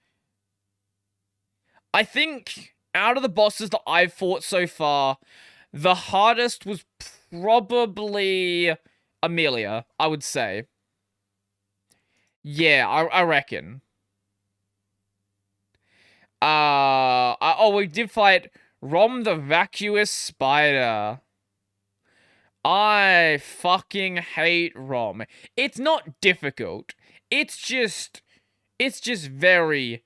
I think out of the bosses that I've fought so far, the hardest was probably Amelia, I would say. Yeah, I reckon. We did fight Rom the Vacuous Spider. I fucking hate Rom. It's not difficult. It's just very,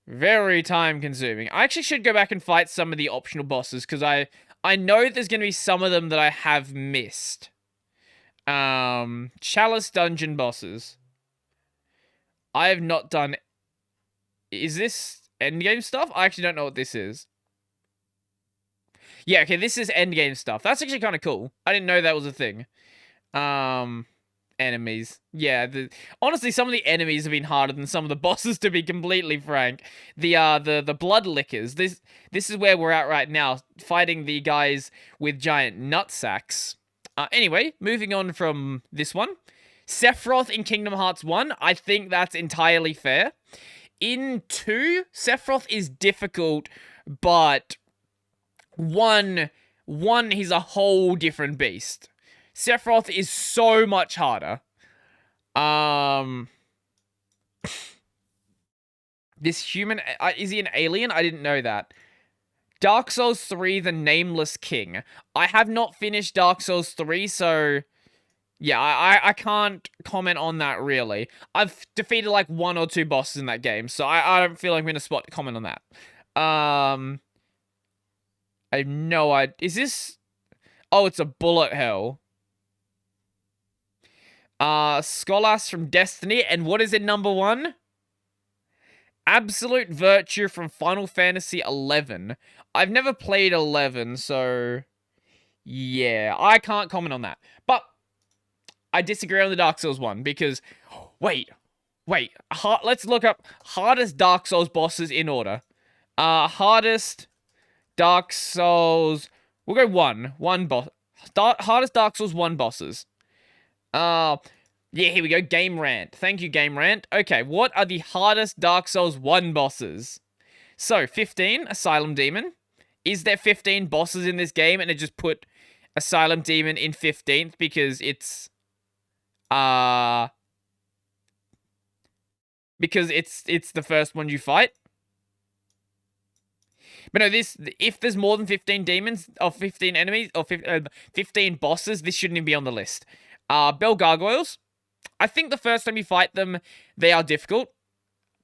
very time consuming. I actually should go back and fight some of the optional bosses because I know there's going to be some of them that I have missed. Chalice Dungeon bosses. I have not done... Is this endgame stuff? I actually don't know what this is. Yeah, okay, this is endgame stuff. That's actually kind of cool. I didn't know that was a thing. Enemies. Yeah, honestly, some of the enemies have been harder than some of the bosses, to be completely frank. The blood lickers. This is where we're at right now, fighting the guys with giant nutsacks. Anyway, moving on from this one. Sephiroth in Kingdom Hearts 1, I think that's entirely fair. In 2, Sephiroth is difficult, but... One, he's a whole different beast. Sephiroth is so much harder. This human... is he an alien? I didn't know that. Dark Souls 3, The Nameless King. I have not finished Dark Souls 3, so... Yeah, I can't comment on that, really. I've defeated, like, 1 or 2 bosses in that game, so I don't feel like I'm in a spot to comment on that. I have no idea. Is this... Oh, it's a bullet hell. Skolas from Destiny. And what is it, number 1? Absolute Virtue from Final Fantasy 11. I've never played 11, so... Yeah, I can't comment on that. But I disagree on the Dark Souls one, because... Wait. Let's look up hardest Dark Souls bosses in order. Hardest... Dark Souls... We'll go 1. 1 boss. Hardest Dark Souls 1 bosses. Yeah, here we go. Game Rant. Thank you, Game Rant. Okay, what are the hardest Dark Souls 1 bosses? So, 15, Asylum Demon. Is there 15 bosses in this game, and it just put Asylum Demon in 15th because it's... Because it's the first one you fight? But no, if there's more than 15 demons, or 15 enemies, or 15 bosses, this shouldn't even be on the list. Bell Gargoyles. I think the first time you fight them, they are difficult.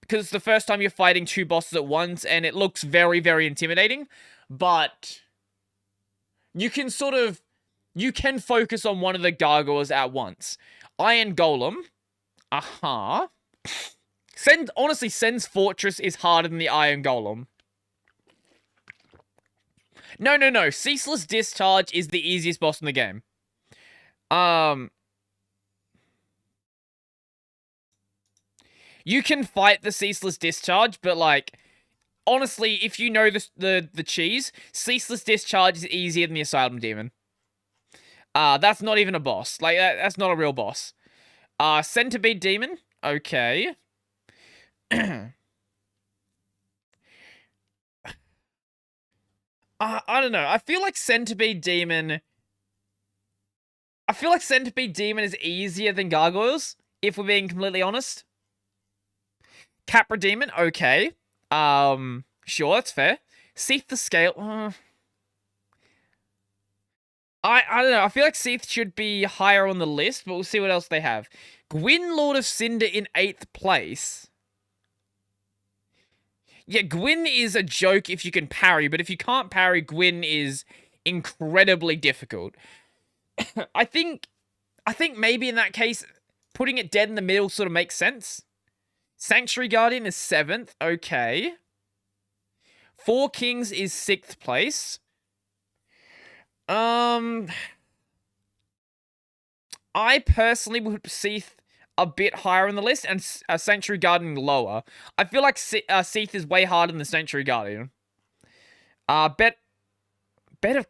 Because it's the first time you're fighting 2 bosses at once, and it looks very, very intimidating. But you can you can focus on one of the gargoyles at once. Iron Golem. Honestly, Sen's Fortress is harder than the Iron Golem. No. Ceaseless Discharge is the easiest boss in the game. You can fight the Ceaseless Discharge, but, like, honestly, if you know the cheese, Ceaseless Discharge is easier than the Asylum Demon. That's not even a boss. Like, that's not a real boss. Centipede Demon. Okay. I don't know. I feel like Centipede Demon is easier than Gargoyles, if we're being completely honest. Capra Demon, okay. Sure, that's fair. Seath the Scale. I don't know. I feel like Seath should be higher on the list, but we'll see what else they have. Gwyn, Lord of Cinder in 8th place. Yeah, Gwyn is a joke if you can parry, but if you can't parry, Gwyn is incredibly difficult. I think maybe in that case, putting it dead in the middle sort of makes sense. Sanctuary Guardian is 7th. Okay. Four Kings is 6th place. I personally would put Seath a bit higher on the list and Sanctuary Guardian lower. I feel like Seath is way harder than the Sanctuary Guardian. Bed of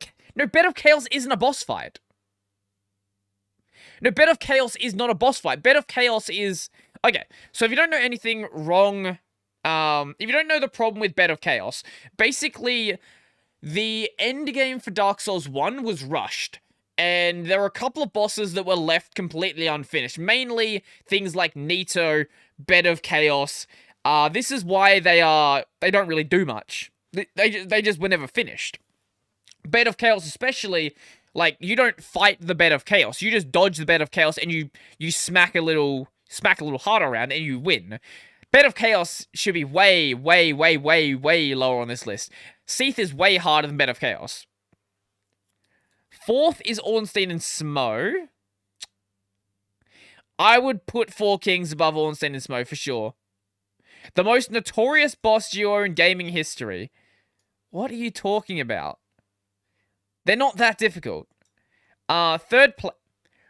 Chaos isn't a boss fight. No, Bed of Chaos is not a boss fight. Bed of Chaos is... Okay, so if you don't know anything wrong... if you don't know the problem with Bed of Chaos, basically, the endgame for Dark Souls 1 was rushed. And there were a couple of bosses that were left completely unfinished. Mainly things like Nito, Bed of Chaos. This is why they don't really do much. They just were never finished. Bed of Chaos especially... Like, you don't fight the Bed of Chaos. You just dodge the Bed of Chaos and you smack a little heart around and you win. Bed of Chaos should be way, way, way, way, way lower on this list. Seath is way harder than Bed of Chaos. 4th is Ornstein and Smo. I would put Four Kings above Ornstein and Smo for sure. The most notorious boss duo in gaming history. What are you talking about? They're not that difficult. 3rd place.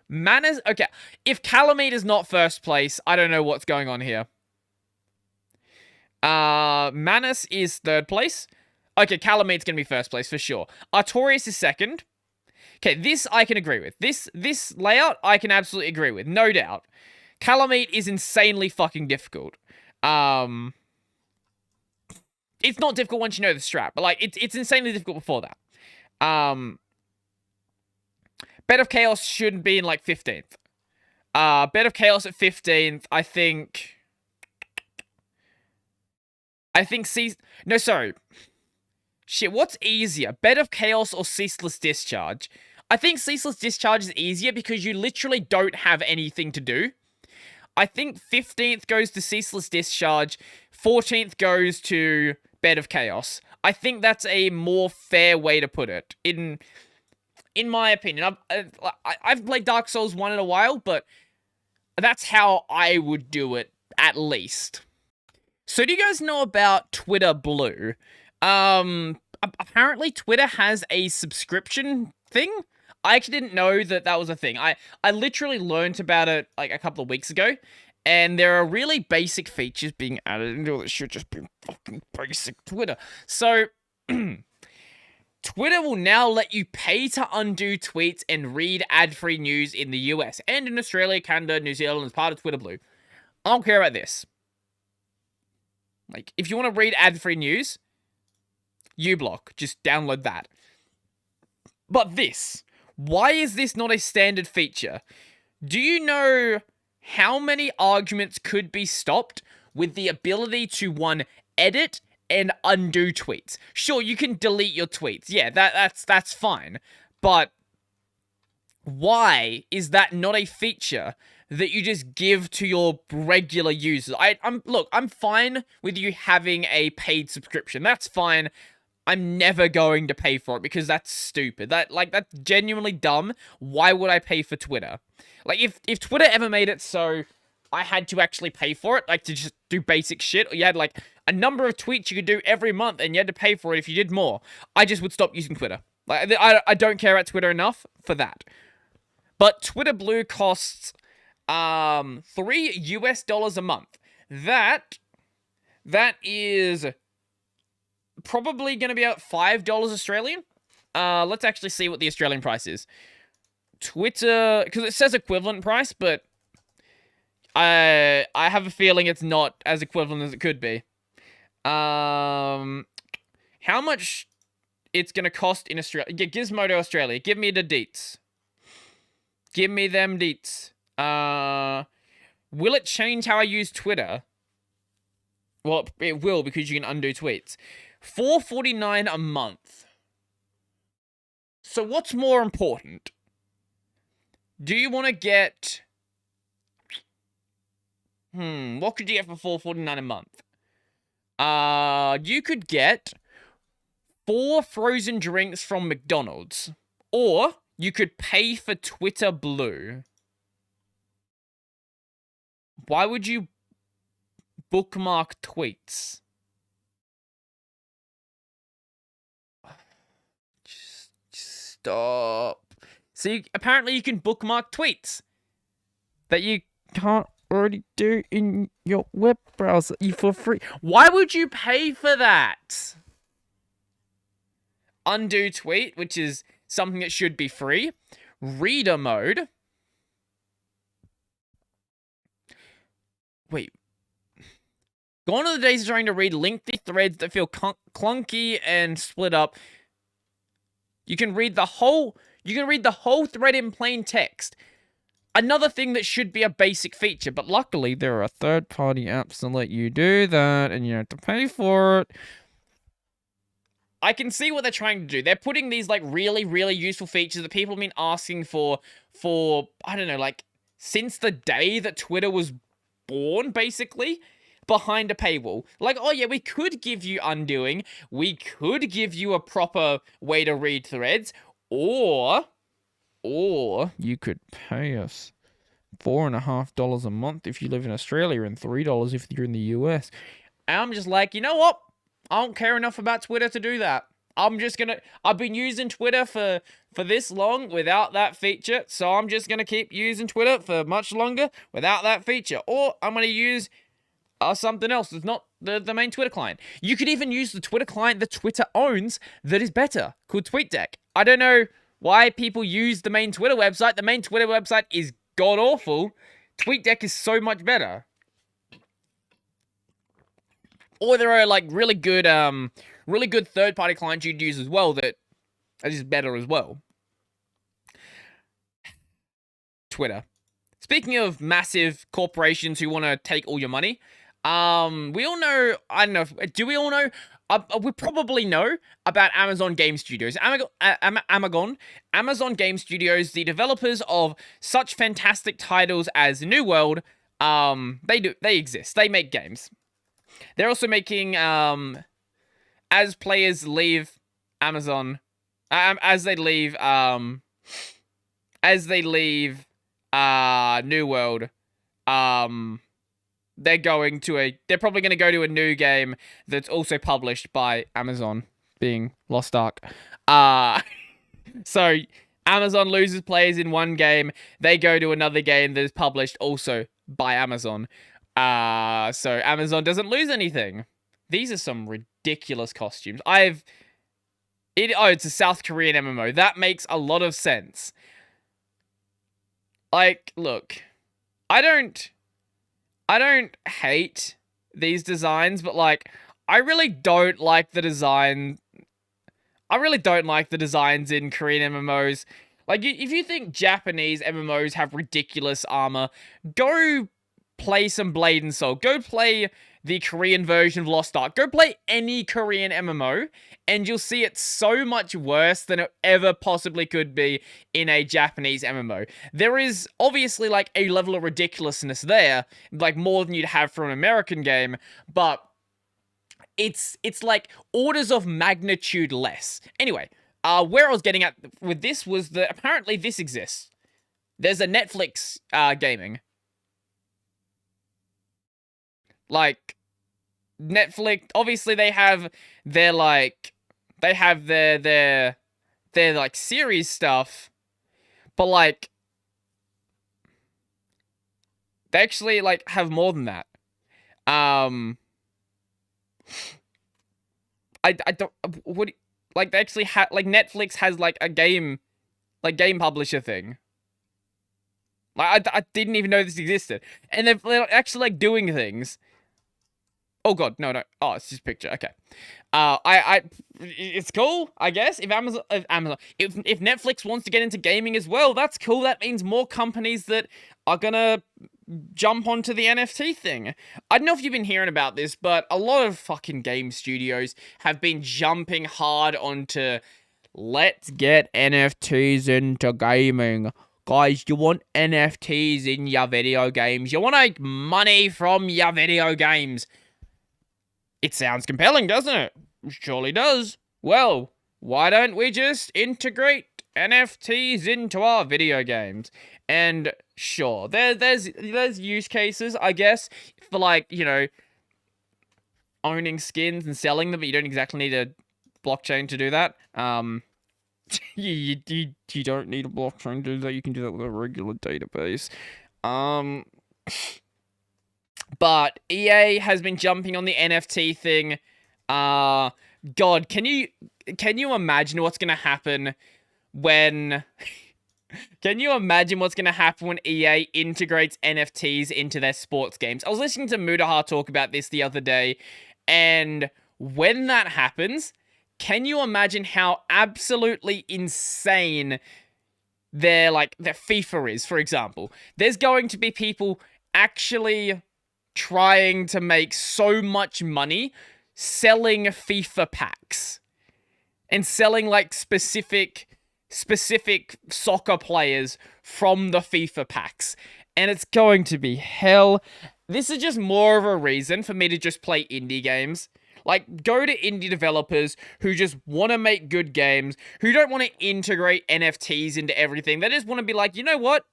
Manners. Okay. If Calamite is not 1st place, I don't know what's going on here. Manus is 3rd place. Okay, Calamite's gonna be 1st place for sure. Artorias is 2nd. Okay, this I can agree with. This layout I can absolutely agree with, no doubt. Calamite is insanely fucking difficult. It's not difficult once you know the strat, but like it's insanely difficult before that. Bed of Chaos should be in, like, 15th. Bed of Chaos at 15th, I think... No, sorry. Shit, what's easier? Bed of Chaos or Ceaseless Discharge? I think Ceaseless Discharge is easier because you literally don't have anything to do. I think 15th goes to Ceaseless Discharge, 14th goes to Bed of Chaos. I think that's a more fair way to put it, in my opinion. I've played Dark Souls 1 in a while, but that's how I would do it, at least. So do you guys know about Twitter Blue? Apparently Twitter has a subscription thing. I actually didn't know that was a thing. I literally learned about it, like, a couple of weeks ago. And there are really basic features being added, and all this should just be fucking basic Twitter. So, Twitter will now let you pay to undo tweets and read ad-free news in the US, and in Australia, Canada, New Zealand, as part of Twitter Blue. I don't care about this. Like, if you want to read ad-free news, uBlock, just download that. But this, why is this not a standard feature? Do you know how many arguments could be stopped with the ability to, one, edit and undo tweets? Sure, you can delete your tweets. Yeah, that's fine. But why is that not a feature that you just give to your regular users? Look, I'm fine with you having a paid subscription. That's fine. I'm never going to pay for it because that's stupid. That's genuinely dumb. Why would I pay for Twitter? Like, if Twitter ever made it so I had to actually pay for it, like, to just do basic shit, or you had, like, a number of tweets you could do every month and you had to pay for it if you did more, I just would stop using Twitter. Like, I don't care about Twitter enough for that. But Twitter Blue costs $3 US a month. that is probably going to be about $5 Australian. Let's actually see what the Australian price is. Twitter, because it says equivalent price, but I have a feeling it's not as equivalent as it could be. How much it's going to cost in Australia? Yeah, Gizmodo Australia. Give me the deets. Give me them deets. Will it change how I use Twitter? Well, it will, because you can undo tweets. $4.49 a month. So what's more important? Do you want to get... what could you get for $4.49 a month? You could get 4 frozen drinks from McDonald's. Or you could pay for Twitter Blue. Why would you bookmark tweets? Just stop. See, apparently you can bookmark tweets that you can't already do in your web browser for free. Why would you pay for that? Undo tweet, which is something that should be free. Reader mode. Wait. Gone are the days of trying to read lengthy threads that feel clunky and split up. You can read the whole thread in plain text. Another thing that should be a basic feature, but luckily there are third-party apps that let you do that, and you have to pay for it. I can see what they're trying to do. They're putting these, like, really, really useful features that people have been asking for, I don't know, like, since the day that Twitter was born, basically, behind a paywall. Like, oh yeah, we could give you undoing, we could give you a proper way to read threads, or you could pay us $4.50 a month if you live in Australia and $3 if you're in the US. And I'm just like, you know what? I don't care enough about Twitter to do that. I've been using Twitter for this long without that feature, so I'm just gonna keep using Twitter for much longer without that feature. Or I'm gonna use something else that's not the main Twitter client. You could even use the Twitter client that Twitter owns that is better, called TweetDeck. I don't know why people use the main Twitter website. The main Twitter website is god-awful. TweetDeck is so much better. Or there are, like, really good third-party clients you'd use as well that are just better as well. Twitter. Speaking of massive corporations who want to take all your money, we all know, I don't know, do we all know? We probably know about Amazon Game Studios. Amazon Game Studios, the developers of such fantastic titles as New World, they exist. They make games. They're also making, as players leave Amazon, as they leave New World, they're probably going to go to a new game that's also published by Amazon, being Lost Ark. So Amazon loses players in one game, they go to another game that is published also by Amazon. So Amazon doesn't lose anything. These are some ridiculous costumes. It's a South Korean MMO. That makes a lot of sense. Like, look, I don't hate these designs, but, like, I really don't like the designs in Korean MMOs. Like, if you think Japanese MMOs have ridiculous armor, go play some Blade and Soul. Go play the Korean version of Lost Ark. Go play any Korean MMO, and you'll see it's so much worse than it ever possibly could be in a Japanese MMO. There is obviously, like, a level of ridiculousness there, like, more than you'd have for an American game, but it's like orders of magnitude less. Anyway, where I was getting at with this was that apparently this exists. There's a Netflix gaming. Like, Netflix, obviously they have their, like, their like, series stuff, but, like, they actually, like, have more than that. I don't, what, like, they actually have, like, Netflix has, like, a game publisher thing. Like, I didn't even know this existed. And they're actually, like, doing things. Oh, God, no. Oh, it's just a picture, okay. It's cool, I guess. If Netflix wants to get into gaming as well, that's cool. That means more companies that are gonna jump onto the NFT thing. I don't know if you've been hearing about this, but a lot of fucking game studios have been jumping hard onto, let's get NFTs into gaming. Guys, you want NFTs in your video games. You want to make money from your video games. It sounds compelling, doesn't it? Surely does. Well, why don't we just integrate NFTs into our video games? And sure, there's use cases, I guess, for, like, you know, owning skins and selling them, but you don't exactly need a blockchain to do that. You don't need a blockchain to do that. You can do that with a regular database. But EA has been jumping on the NFT thing. God, can you imagine what's gonna happen when... Can you imagine what's going to happen when EA integrates NFTs into their sports games? I was listening to Mudaha talk about this the other day, and when that happens, can you imagine how absolutely insane their FIFA is, for example? There's going to be people actually trying to make so much money selling FIFA packs and selling, like, specific soccer players from the FIFA packs. And it's going to be hell. This is just more of a reason for me to just play indie games. Like, go to indie developers who just want to make good games, who don't want to integrate NFTs into everything. They just want to be like, you know what?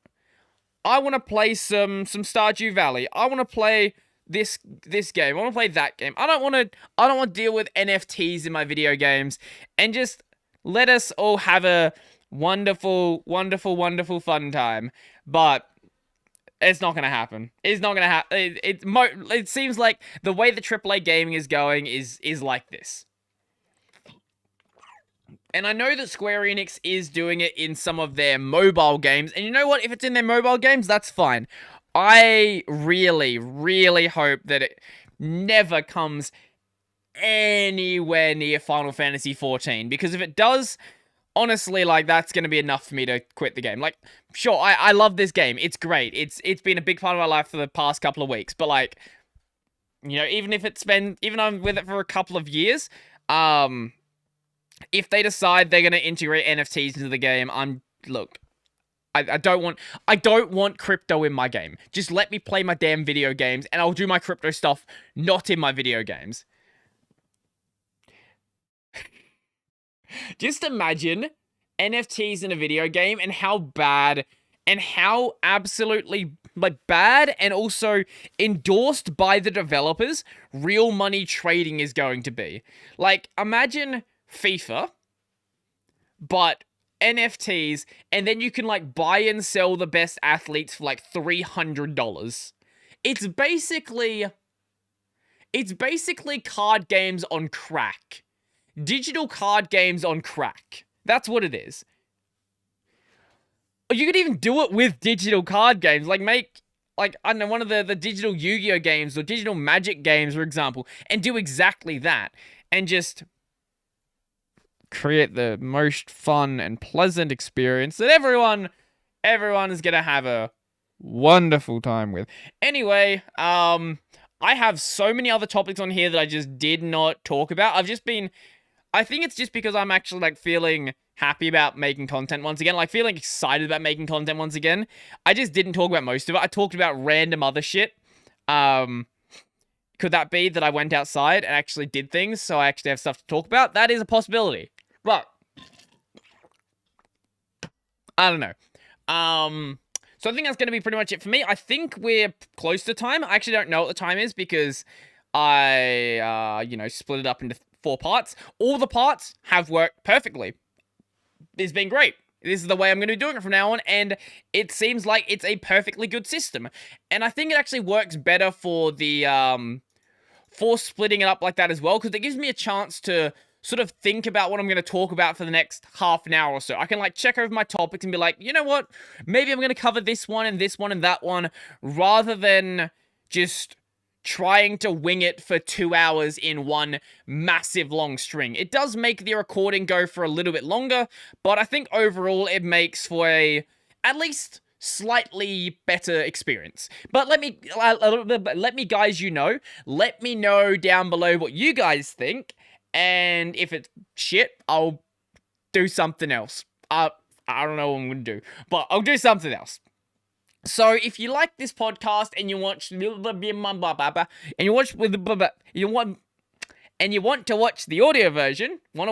I want to play some Stardew Valley. I want to play this game. I want to play that game. I don't want to deal with NFTs in my video games. And just let us all have a wonderful, wonderful, wonderful fun time. But it's not going to happen. It's not going to happen. It seems like the way the AAA gaming is going is like this. And I know that Square Enix is doing it in some of their mobile games. And you know what? If it's in their mobile games, that's fine. I really, really hope that it never comes anywhere near Final Fantasy 14, because if it does, honestly, like, that's gonna be enough for me to quit the game. Like, sure, I love this game, it's great, it's been a big part of my life for the past couple of weeks, but, like, you know, even I'm with it for a couple of years, if they decide they're gonna integrate NFTs into the game, I don't want crypto in my game. Just let me play my damn video games, and I'll do my crypto stuff not in my video games. Just imagine NFTs in a video game and how bad and how absolutely, like, bad and also endorsed by the developers real money trading is going to be. Like, imagine FIFA, but NFTs, and then you can, like, buy and sell the best athletes for, like, $300. It's basically card games on crack. Digital card games on crack. That's what it is. You could even do it with digital card games. Like, make, like, I don't know, one of the digital Yu-Gi-Oh games or digital Magic games, for example, and do exactly that. And just create the most fun and pleasant experience that everyone is gonna have a wonderful time with. Anyway, I have so many other topics on here that I just did not talk about. I think it's just because I'm actually, like, feeling happy about making content once again. Like, feeling excited about making content once again. I just didn't talk about most of it. I talked about random other shit. Could that be that I went outside and actually did things, so I actually have stuff to talk about? That is a possibility. But I don't know. So I think that's going to be pretty much it for me. I think we're close to time. I actually don't know what the time is because I, split it up into 4 parts. All the parts have worked perfectly. It's been great. This is the way I'm going to be doing it from now on, and it seems like it's a perfectly good system. And I think it actually works better for the, for splitting it up like that as well, because it gives me a chance to sort of think about what I'm going to talk about for the next half an hour or so. I can, like, check over my topics and be like, you know what? Maybe I'm going to cover this one and this one and that one, rather than just trying to wing it for 2 hours in one massive long string. It does make the recording go for a little bit longer, but I think overall it makes for a, at least, slightly better experience. But let me guys, let me know down below what you guys think, and if it's shit, I'll do something else. I don't know what I'm gonna do, but I'll do something else. So if you like this podcast and you watch and you want to watch the audio version, you want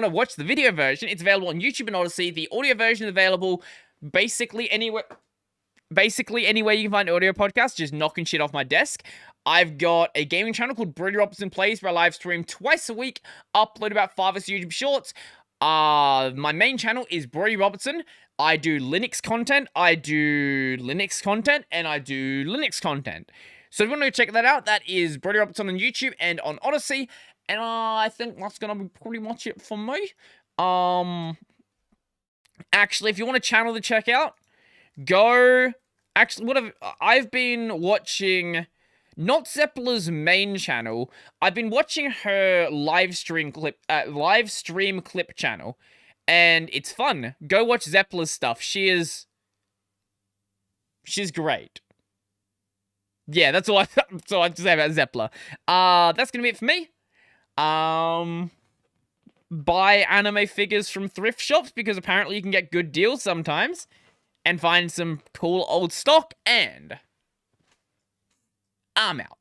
to watch the video version, it's available on YouTube and Odyssey. The audio version is available basically anywhere you can find audio podcasts, just knocking shit off my desk. I've got a gaming channel called Brodie Robertson Plays, where I live stream twice a week, upload about 5 or 6 YouTube shorts. My main channel is Brodie Robertson. I do Linux content, and I do Linux content. So if you want to check that out, that is Brodie Robertson on YouTube and on Odyssey. And I think that's going to be pretty much it for me. Actually, if you want a channel to check out, I've been watching, not Zeppela's main channel, I've been watching her live stream clip channel, and it's fun. Go watch Zeppela's stuff. She's great. Yeah, that's all I have to say about Zeppela. That's gonna be it for me. Buy anime figures from thrift shops, because apparently you can get good deals sometimes, and find some cool old stock, and I'm out.